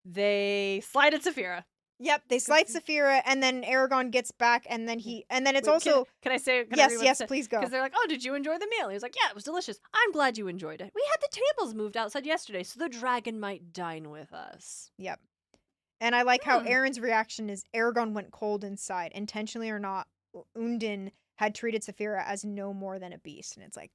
they slide at Saphira. Yep, they slide Saphira, and then Eragon gets back, and then it's also... Can I say... Yes, please go. Because they're like, oh, did you enjoy the meal? He was like, yeah, it was delicious. I'm glad you enjoyed it. We had the tables moved outside yesterday, so the dragon might dine with us. Yep. And I like how Aaron's reaction is Eragon went cold inside. Intentionally or not, Undin had treated Saphira as no more than a beast. And it's like,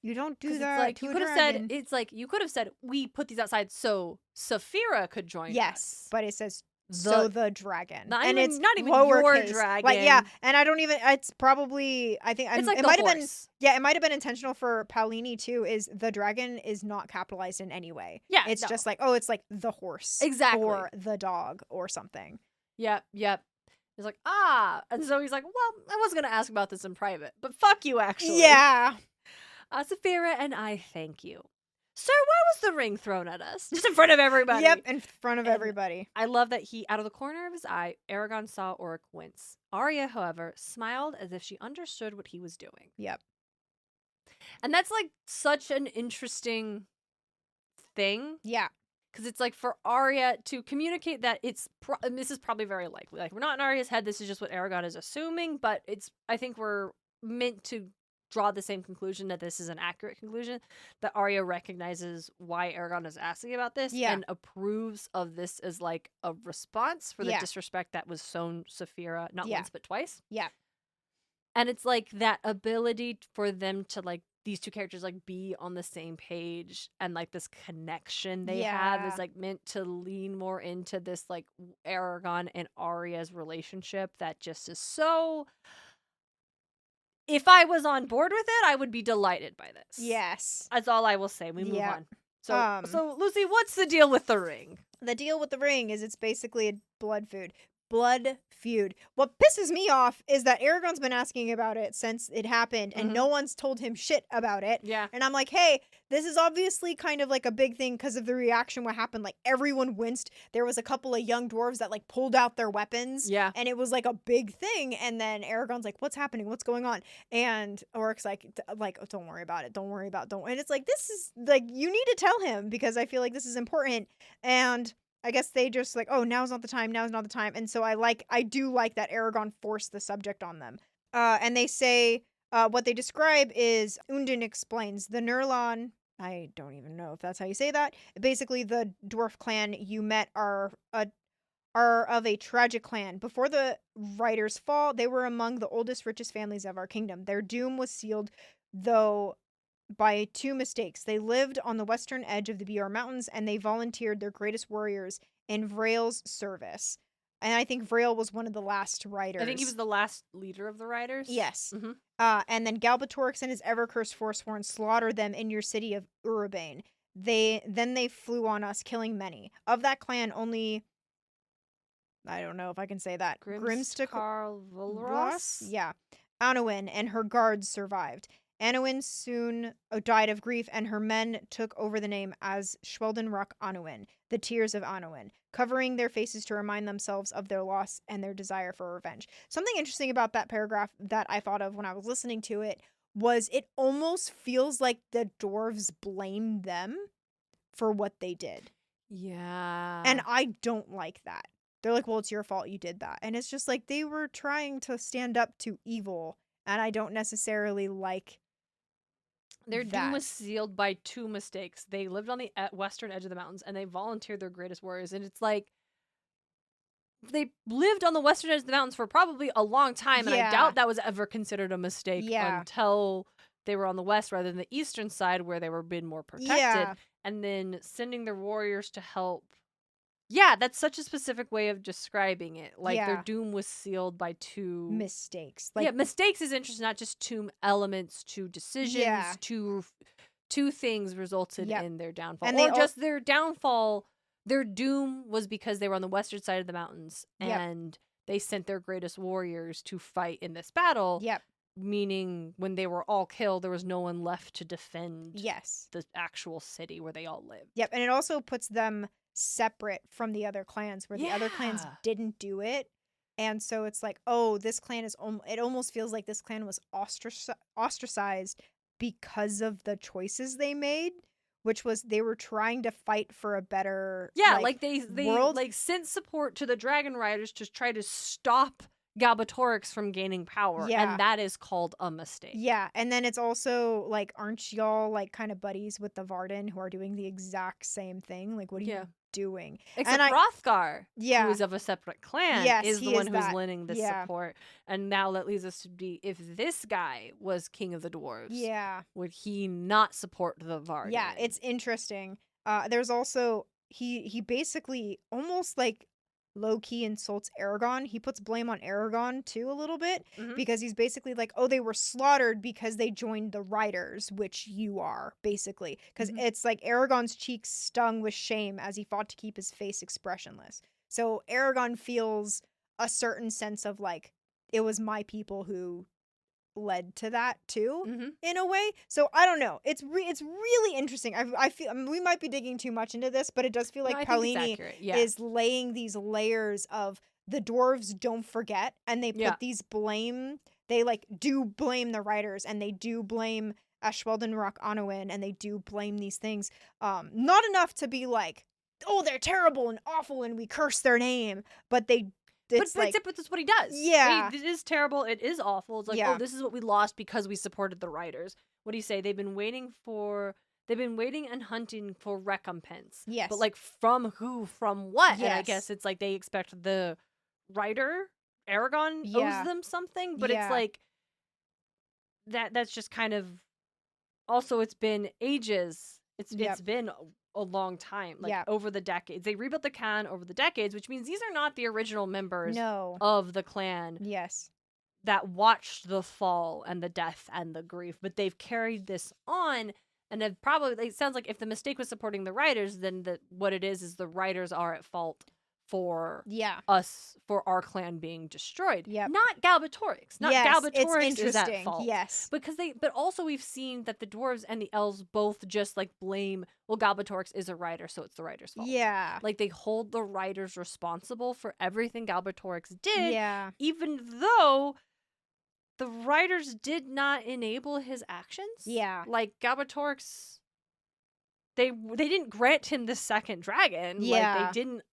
you don't do that. Like, you could have said, it's like, you could have said, we put these outside so Saphira could join us. Yes, but it says... the dragon, not and even, it's not even your dragon. Like, yeah, and I don't even. It's probably. I think it's like it might have been. horse. Yeah, it might have been intentional for Paloni too. Is the dragon is not capitalized in any way. Yeah, it's just like, oh, it's like the horse, exactly, or the dog, or something. Yep. He's like, and so he's like, well, I was gonna ask about this in private, but fuck you, actually. Yeah. Saphira and I thank you. Sir, why was the ring thrown at us? Just in front of everybody. Yep, in front of everybody. I love that he, out of the corner of his eye, Eragon saw Ulrich wince. Arya, however, smiled as if she understood what he was doing. Yep. And that's like such an interesting thing. Yeah. Because it's like for Arya to communicate that this is probably very likely. Like, we're not in Arya's head. This is just what Eragon is assuming. But I think we're meant to draw the same conclusion that this is an accurate conclusion, that Arya recognizes why Eragon is asking about this and approves of this as like a response for the disrespect that was shown Saphira not once but twice. Yeah. And it's like that ability for them to like these two characters like be on the same page, and like this connection they have is like meant to lean more into this like Eragon and Arya's relationship that just is so... If I was on board with it, I would be delighted by this. Yes. That's all I will say. We move on. So Lucy, what's the deal with the ring? The deal with the ring is it's basically a blood feud. Blood feud. What pisses me off is that Eragon's been asking about it since it happened, and no one's told him shit about it. Yeah. And I'm like, hey, this is obviously kind of like a big thing because of the reaction what happened. Like, everyone winced. There was a couple of young dwarves that like pulled out their weapons. Yeah. And it was like a big thing. And then Eragon's like, what's happening? What's going on? And Ulrich's like, oh, don't worry about it. Don't worry about it. And it's like, this is like, you need to tell him because I feel like this is important. And I guess they just like, oh, now's not the time. Now's not the time. And so I do like that Eragon forced the subject on them. And they say, what they describe is, Undin explains, the Nurlan, I don't even know if that's how you say that. Basically, the dwarf clan you met are of a tragic clan. Before the riders' fall, they were among the oldest, richest families of our kingdom. Their doom was sealed, though, by two mistakes. They lived on the western edge of the Bior Mountains, and they volunteered their greatest warriors in Vrail's service. And I think Vrail was one of the last riders. I think he was the last leader of the riders. Yes. And then Galbatorix and his ever-cursed Forsworn slaughtered them in your city of Urubane. Then they flew on us, killing many. Of that clan, only... I don't know if I can say that. Grimstakar Volros? Yeah. Anhûin and her guards survived. Anhûin soon died of grief, and her men took over the name as Sweldn rak Anhûin, the Tears of Anhûin, covering their faces to remind themselves of their loss and their desire for revenge. Something interesting about that paragraph that I thought of when I was listening to it was it almost feels like the dwarves blame them for what they did. Yeah. And I don't like that. They're like, well, it's your fault you did that. And it's just like they were trying to stand up to evil, and I don't necessarily like their doom was sealed by two mistakes. They lived on the western edge of the mountains, and they volunteered their greatest warriors. And it's like, they lived on the western edge of the mountains for probably a long time, and I Yeah. doubt that was ever considered a mistake Yeah. until they were on the west rather than the eastern side where they were being more protected. Yeah. And then sending their warriors to help. Yeah, that's such a specific way of describing it. Like, their Yeah. doom was sealed by two Mistakes. yeah, mistakes is interesting, not just two elements, two decisions, Yeah. two things resulted Yep. in their downfall. And or they just their downfall, their doom was because they were on the western side of the mountains Yep. and they sent their greatest warriors to fight in this battle. Yep. Meaning when they were all killed, there was no one left to defend Yes. the actual city where they all lived. Yep. And it also puts them separate from the other clans, where the other clans Yeah. didn't do it. And so it's like, oh, this clan is it almost feels like this clan was ostracized because of the choices they made, which was they were trying to fight for a better Yeah, like they world. like sent support to the Dragon Riders to try to stop Galbatorix from gaining power, Yeah. and that is called a mistake. Yeah, and then it's also like, aren't y'all like kind of buddies with the Varden who are doing the exact same thing? Like, what are you doing? Except And Hrothgar, Yeah. who is of a separate clan, Yes, is he the one is who's that. lending this Yeah. support. And now that leads us to be, if this guy was king of the dwarves, Yeah. would he not support the Varden? Yeah, it's interesting. There's also he basically almost like low-key insults Eragon. He puts blame on Eragon too a little bit, Mhm. because he's basically like, oh, they were slaughtered because they joined the Riders, which you are, basically. Because Mhm. it's like Eragon's cheeks stung with shame as he fought to keep his face expressionless. So Eragon feels a certain sense of like, it was my people who led to that too, Mhm. in a way. So I don't know. It's really interesting. I feel, I mean, we might be digging too much into this, but it does feel No, like I think it's Paloni accurate. Yeah. is laying these layers of the dwarves don't forget, and they put Yeah. these blame. They like do blame the writers, and they do blame Sweldn rak Anhûin, and they do blame these things. Not enough to be like, oh, they're terrible and awful, and we curse their name, but they. It's but like, that's what he does. Yeah. It is terrible. It is awful. It's like, Yeah. oh, this is what we lost because we supported the writers. What do you say? They've been waiting and hunting for recompense. Yes. But like, from who? From what? And I Yes. guess it's like they expect the writer, Eragon, Yeah. owes them something. But Yeah. it's like that's just kind of, also, it's been ages. It's been a long time, like Yep. over the decades. They rebuilt the clan over the decades, which means these are not the original members No. of the clan Yes. that watched the fall and the death and the grief, but they've carried this on, and have probably, it sounds like if the mistake was supporting the writers, then what it is the writers are at fault for Yeah. us, for our clan being destroyed. Yep. Not Galbatorix. Not Yes, Galbatorix it's is at interesting. fault. Yes. But also we've seen that the dwarves and the elves both just like blame, well, Galbatorix is a writer, so it's the writer's fault. Yeah. Like, they hold the writers responsible for everything Galbatorix did, Yeah. even though the writers did not enable his actions. Yeah. Like, Galbatorix, they didn't grant him the second dragon. Yeah. Like, they didn't.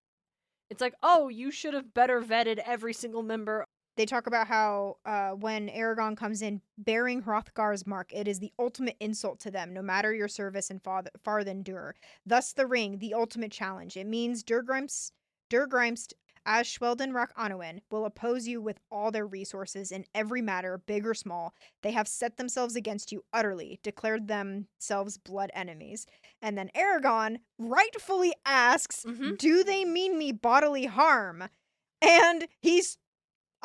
It's like, oh, you should have better vetted every single member. They talk about how when Eragon comes in bearing Hrothgar's mark, it is the ultimate insult to them, no matter your service and farthen dur. Thus the ring, the ultimate challenge. It means Durgrimst, as Sweldn rak Anhûin, will oppose you with all their resources in every matter, big or small. They have set themselves against you utterly, declared themselves blood enemies. And then Eragon rightfully asks, Mhm. do they mean me bodily harm? And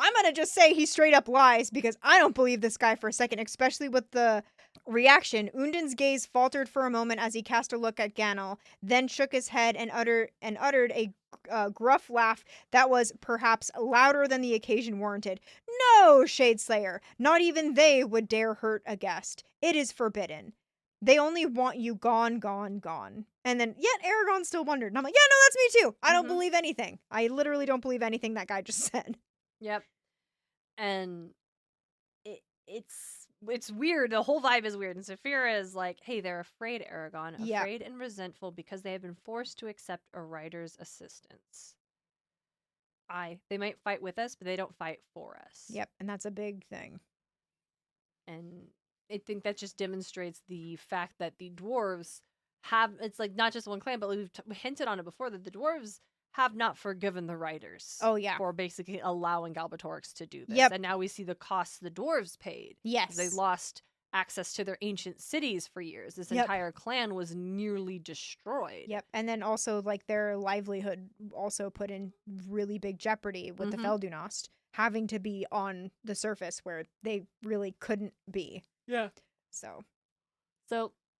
I'm going to just say he straight up lies, because I don't believe this guy for a second, especially with the reaction. Undin's gaze faltered for a moment as he cast a look at Ganel, then shook his head and uttered a gruff laugh that was perhaps louder than the occasion warranted. No, Shadeslayer, not even they would dare hurt a guest. It is forbidden. They only want you gone, gone, gone. And then, yet Eragon still wondered. And I'm like, yeah, no, that's me too. I don't Mhm. believe anything. I literally don't believe anything that guy just said. Yep. And it's weird. The whole vibe is weird. And Saphira is like, hey, they're afraid, Eragon. Yep. Afraid and resentful because they have been forced to accept a writer's assistance. They might fight with us, but they don't fight for us. Yep, and that's a big thing. And I think that just demonstrates the fact that the dwarves have, it's like not just one clan, but we've hinted on it before, that the dwarves have not forgiven the writers. Oh, yeah. For basically allowing Galbatorix to do this. Yep. And now we see the costs the dwarves paid. Yes. They lost access to their ancient cities for years. This entire clan was nearly destroyed. Yep. And then also, like, their livelihood also put in really big jeopardy with the Feldunast having to be on the surface where they really couldn't be. Yeah. So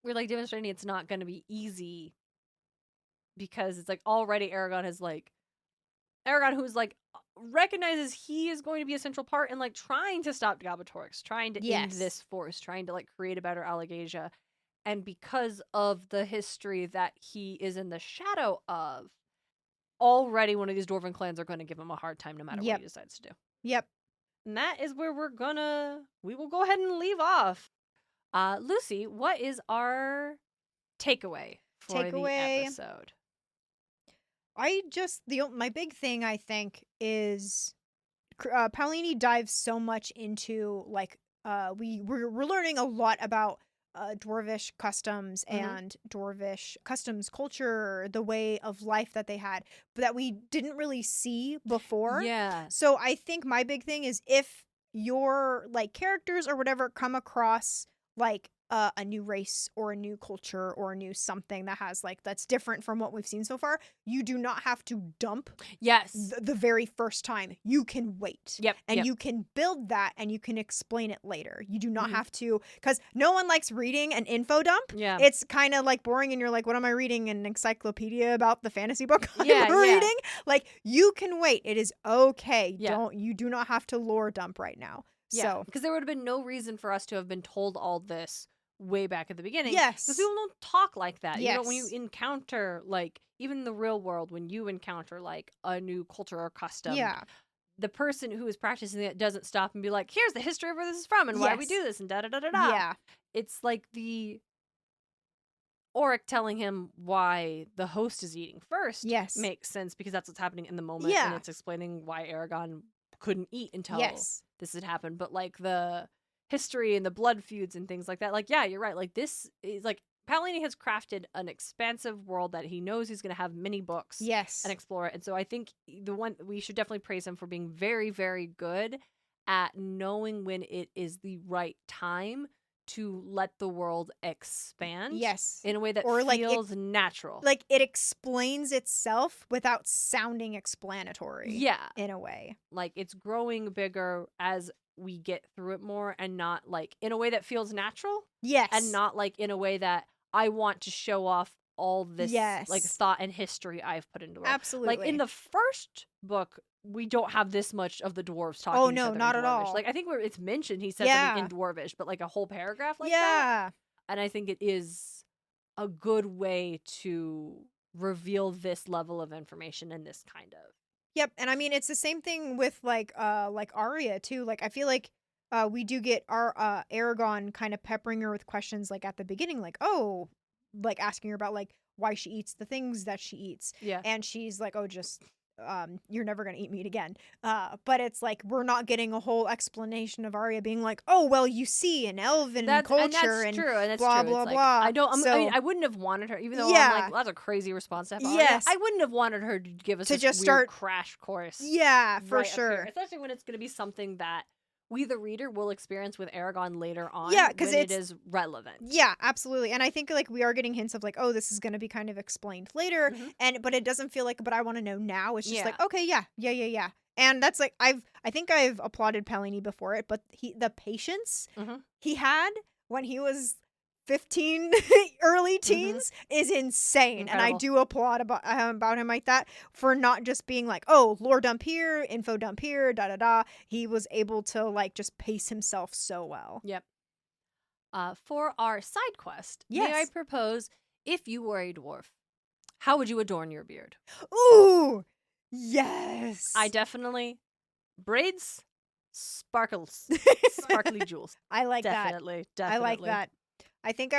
we're like demonstrating it's not going to be easy because it's like already Eragon who's like recognizes he is going to be a central part in like trying to stop Galbatorix, trying to end this force, trying to like create a better Allegasia. And because of the history that he is in the shadow of, already one of these dwarven clans are going to give him a hard time no matter what he decides to do. Yep. And that is where we will go ahead and leave off. Lucy, what is our takeaway for the episode? My big thing, I think, is Paloni dives so much into, like, we're learning a lot about dwarvish customs and dwarvish customs culture, the way of life that they had, but that we didn't really see before. Yeah. So I think my big thing is if your, like, characters or whatever come across, like, a new race or a new culture or a new something that has, like, that's different from what we've seen so far, you do not have to dump the very first time. You can wait. And you can build that and you can explain it later. You do not have to, because no one likes reading an info dump. It's kind of like boring and you're like, what am I reading? An encyclopedia about the fantasy book I'm reading? Like, you can wait. It is okay. You do not have to lore dump right now. So, because there would have been no reason for us to have been told all this way back at the beginning. Yes. Because people don't talk like that. Yes. You know, when you encounter, like, even in the real world, when you encounter, like, a new culture or custom, the person who is practicing it doesn't stop and be like, here's the history of where this is from and why we do this and da-da-da-da-da. Yeah. It's like the Auric telling him why the host is eating first makes sense because that's what's happening in the moment. And it's explaining why Eragon couldn't eat until this had happened. But, like, the history and the blood feuds and things like that. Like, yeah, you're right. Like, this is like Paloni has crafted an expansive world that he knows he's going to have many books and explore it. And so I think we should definitely praise him for being very, very good at knowing when it is the right time to let the world expand in a way that feels natural. Like, it explains itself without sounding explanatory. Yeah. In a way. Like, it's growing bigger as we get through it more and not, like, in a way that feels natural. Yes. And not, like, in a way that I want to show off all this, like, thought and history I've put into it. Absolutely. Like, in the first book, we don't have this much of the dwarves talking to each other not in at Dwarvish. all. Like, I think where it's mentioned, he said something in Dwarvish, but, like, a whole paragraph like that. And I think it is a good way to reveal this level of information in this kind of. Yep, and I mean, it's the same thing with, like Arya, too. Like, I feel like we do get our Eragon kind of peppering her with questions, like, at the beginning, like, oh, like, asking her about, like, why she eats the things that she eats. Yeah. And she's like, oh, just, you're never gonna eat meat again. But it's like, we're not getting a whole explanation of Arya being like, oh, well, you see, an elven culture and true, and that's blah, true. blah, It's blah. Like, I mean, I wouldn't have wanted her, even though I'm like, well, that's a crazy response to have. Arya. I wouldn't have wanted her to give us this just weird crash course. Yeah, for sure. Especially when it's going to be something that we, the reader, will experience with Eragon later on. Yeah, because it is relevant. Yeah, absolutely. And I think, like, we are getting hints of, like, oh, this is going to be kind of explained later. But it doesn't feel like, but I want to know now. It's just like, okay, yeah. And that's like, I think I've applauded Paloni before it, but the patience he had when he was 15, early teens is insane. Incredible. And I do applaud about him like that for not just being like, oh, lore dump here, info dump here, da-da-da. He was able to, like, just pace himself so well. Yep. For our side quest, may I propose, if you were a dwarf, how would you adorn your beard? Ooh, yes. I definitely, braids, sparkles, sparkly jewels. I like Definitely. I like that. I think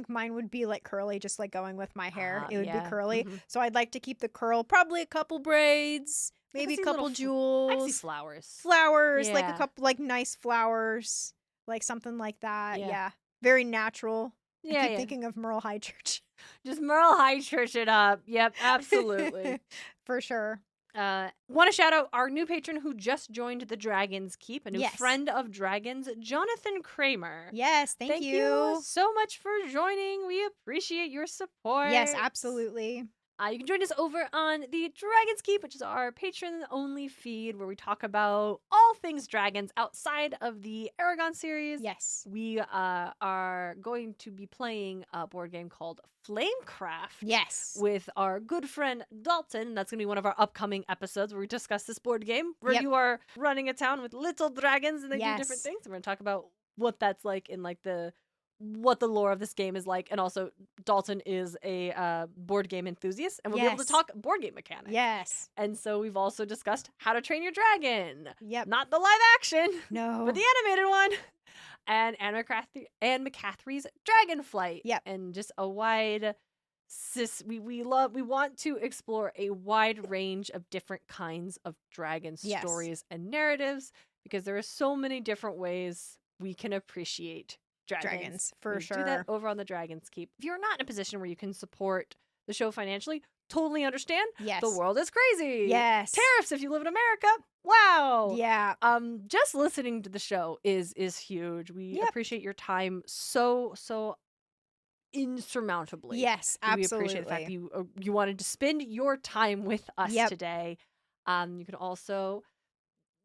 mine would be, like, curly, just, like, going with my hair. It would be curly. So I'd like to keep the curl, probably a couple braids, maybe a couple jewels. I see flowers. Like a couple, like, nice flowers, like something like that. Yeah. Very natural. I keep thinking of Merle High Church. Just Merle High Church it up. Yep, absolutely. For sure. Want to shout out our new patron who just joined the Dragon's Keep, a new Yes. friend of Dragons, Jonathan Kramer. Yes, thank you so much for joining. We appreciate your support. Yes, absolutely. You can join us over on the Dragon's Keep, which is our patron-only feed where we talk about all things dragons outside of the Eragon series. Yes. We are going to be playing a board game called Flamecraft. Yes. With our good friend Dalton. That's going to be one of our upcoming episodes where we discuss this board game where you are running a town with little dragons and they do different things. And we're going to talk about what that's like in like what the lore of this game is like, and also Dalton is a board game enthusiast, and we'll be able to talk board game mechanics. Yes. And so we've also discussed How to Train Your Dragon. Yep. Not the live action. No. But the animated one. And Anne McCaffrey's Dragonflight. Yep. And just a wide we want to explore a wide range of different kinds of dragon stories and narratives, because there are so many different ways we can appreciate dragons for sure. Do that over on the Dragon's Keep. If you're not in a position where you can support the show financially, totally understand. Yes. The world is crazy. Yes. Tariffs if you live in America. Wow. Yeah. Just listening to the show is huge. We appreciate your time so insurmountably. Yes, absolutely. We appreciate the fact that you wanted to spend your time with us today. You can also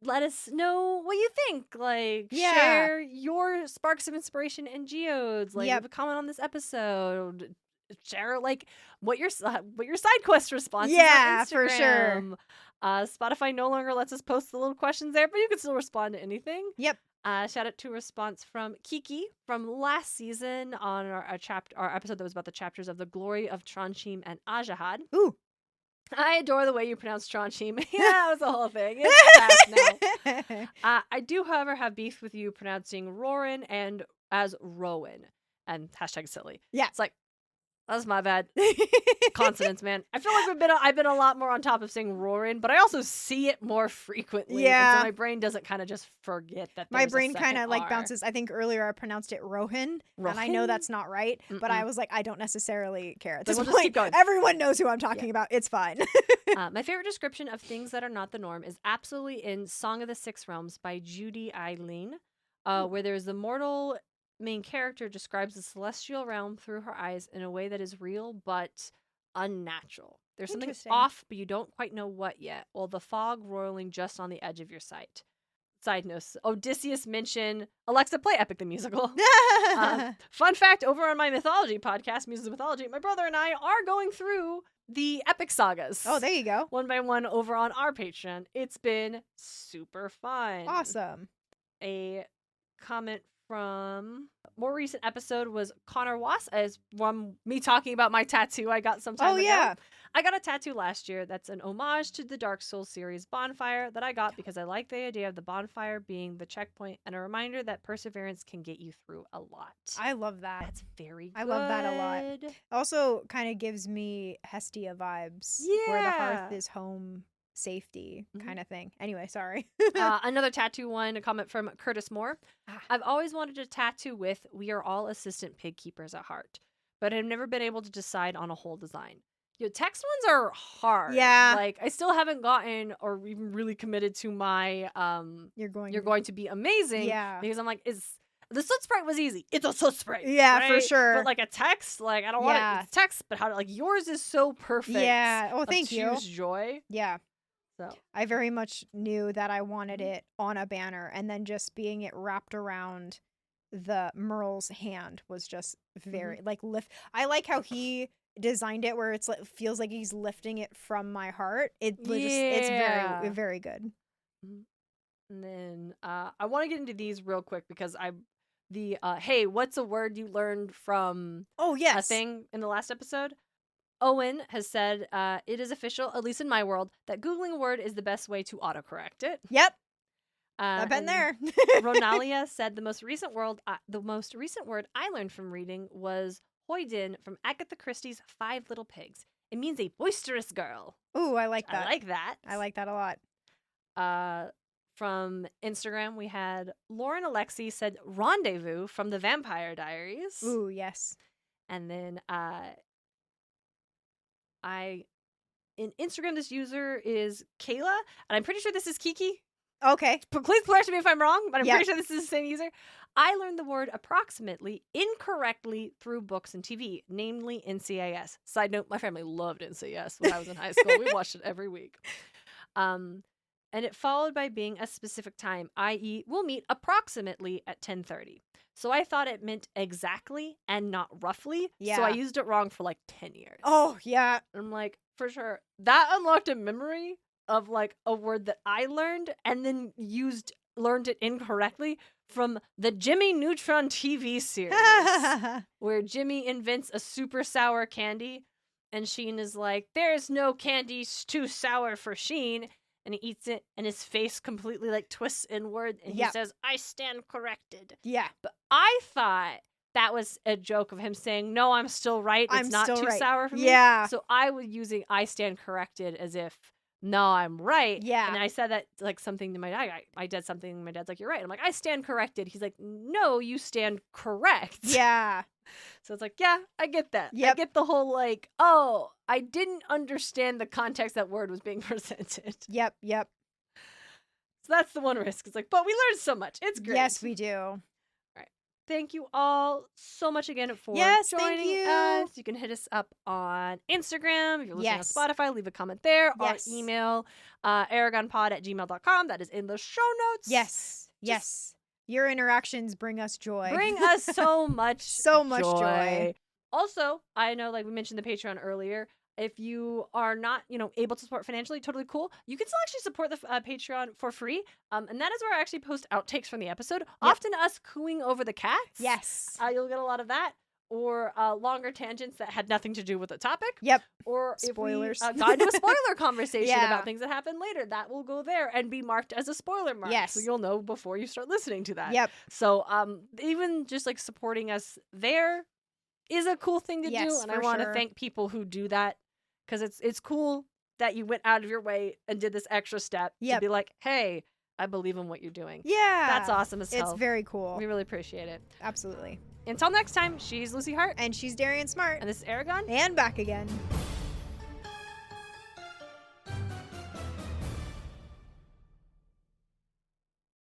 let us know what you think. Like, share your sparks of inspiration and geodes. Like, leave a comment on this episode. Share like what your side quest responses on Instagram. For sure. Spotify no longer lets us post the little questions there, but you can still respond to anything. Yep. Shout out to a response from Kiki from last season on our episode that was about the chapters of the glory of Tronchim and Ajahad. Ooh. I adore the way you pronounce Tronchim. That was the whole thing. It's fast now. I do, however, have beef with you pronouncing Rorin and as Rowan and #silly. Yeah. It's like, that's my bad. Consonants, man. I feel like I've been a lot more on top of saying Rorin, but I also see it more frequently. Yeah. And so my brain doesn't kind of just forget that my brain kind of like bounces. I think earlier I pronounced it Rohin, and I know that's not right, but I was like, I don't necessarily care at this point. Just keep going. Everyone knows who I'm talking about. It's fine. My favorite description of things that are not the norm is absolutely in Song of the Six Realms by Judy Eileen, where there's the mortal main character describes the celestial realm through her eyes in a way that is real but unnatural. There's something off, but you don't quite know what yet, while the fog roiling just on the edge of your sight. Side notes, Odysseus mentioned Alexa, play Epic the Musical. Fun fact, over on my mythology podcast, Muses of Mythology, my brother and I are going through the epic sagas. Oh, there you go. One by one over on our Patreon. It's been super fun. Awesome. A comment from a more recent episode was Connor Wass, as from me talking about my tattoo I got some time ago. Yeah. I got a tattoo last year that's an homage to the Dark Souls series Bonfire that I got because I like the idea of the bonfire being the checkpoint and a reminder that perseverance can get you through a lot. I love that. That's very good. I love that a lot. Also kind of gives me Hestia vibes. Yeah. Where the hearth is home safety kind of thing. Anyway, sorry. Another tattoo one, a comment from Curtis Moore. I've always wanted a tattoo with "We are all assistant pig keepers at Hart," but I've never been able to decide on a whole design. Text ones are hard. Yeah. Like, I still haven't gotten or even really committed to my you're going to be amazing. Yeah. Because I'm like, the soot sprite was easy. It's a soot sprite. Yeah, right? for sure. But like a text, like I don't want it. It's text, but how yours is so perfect. Yeah. Oh, thank you. Choose joy. Yeah. So I very much knew that I wanted it on a banner, and then just being it wrapped around the Merle's hand was just very lift. I like how he designed it where it's like feels like he's lifting it from my heart. It's very, very good. And then I want to get into these real quick because hey, what's a word you learned from a thing in the last episode? Owen has said, it is official, at least in my world, that Googling a word is the best way to autocorrect it. Yep. I've been there. Ronalia said the most recent word I learned from reading was Hoyden from Agatha Christie's Five Little Pigs. It means a boisterous girl. Ooh, I like that. I like that. I like that a lot. From Instagram, we had Lauren Alexi said rendezvous from the Vampire Diaries. Ooh, yes. And then in Instagram, this user is Kayla, and I'm pretty sure this is Kiki. Okay. Please correct me if I'm wrong, but I'm pretty sure this is the same user. I learned the word approximately incorrectly through books and TV, namely NCIS. Side note, my family loved NCIS when I was in high school. We watched it every week. And it followed by being a specific time, i.e. we'll meet approximately at 10:30. So I thought it meant exactly and not roughly. Yeah. So I used it wrong for like 10 years. Oh, yeah. I'm like, for sure. That unlocked a memory of like a word that I learned and then learned it incorrectly from the Jimmy Neutron TV series where Jimmy invents a super sour candy and Sheen is like, there's no candy too sour for Sheen. And he eats it, and his face completely like twists inward, and he says, "I stand corrected." Yeah. But I thought that was a joke of him saying, "No, I'm still right. It's not too sour for me." Yeah. So I was using "I stand corrected" as if, "No, I'm right." Yeah. And I said that like something to my dad. I did something. My dad's like, "You're right." I'm like, "I stand corrected." He's like, "No, you stand correct." Yeah. So it's like, yeah, I get that. Yep. I get the whole like, oh, I didn't understand the context that word was being presented. Yep. So that's the one risk. It's like, but we learned so much. It's great. Yes, we do. All right. Thank you all so much again for joining us. You can hit us up on Instagram. If you're listening on Spotify, leave a comment there. Yes. Our email, eragonpod@gmail.com. That is in the show notes. Yes. Your interactions bring us joy. Bring us so much so much joy. Also, I know like we mentioned the Patreon earlier. If you are not, able to support financially, totally cool. You can still actually support the Patreon for free. And that is where I actually post outtakes from the episode. Often us cooing over the cats. Yes. You'll get a lot of that. Or longer tangents that had nothing to do with the topic. Yep. Or spoilers. If we got into a spoiler conversation about things that happened later, that will go there and be marked as a spoiler mark. Yes. So you'll know before you start listening to that. Yep. So even just like supporting us there is a cool thing to do. And I want to thank people who do that because it's cool that you went out of your way and did this extra step to be like, hey, I believe in what you're doing. Yeah. That's awesome as hell. It's very cool. We really appreciate it. Absolutely. Until next time, she's Lucy Hart. And she's Darien Smartt. And this is Eragon. And back again.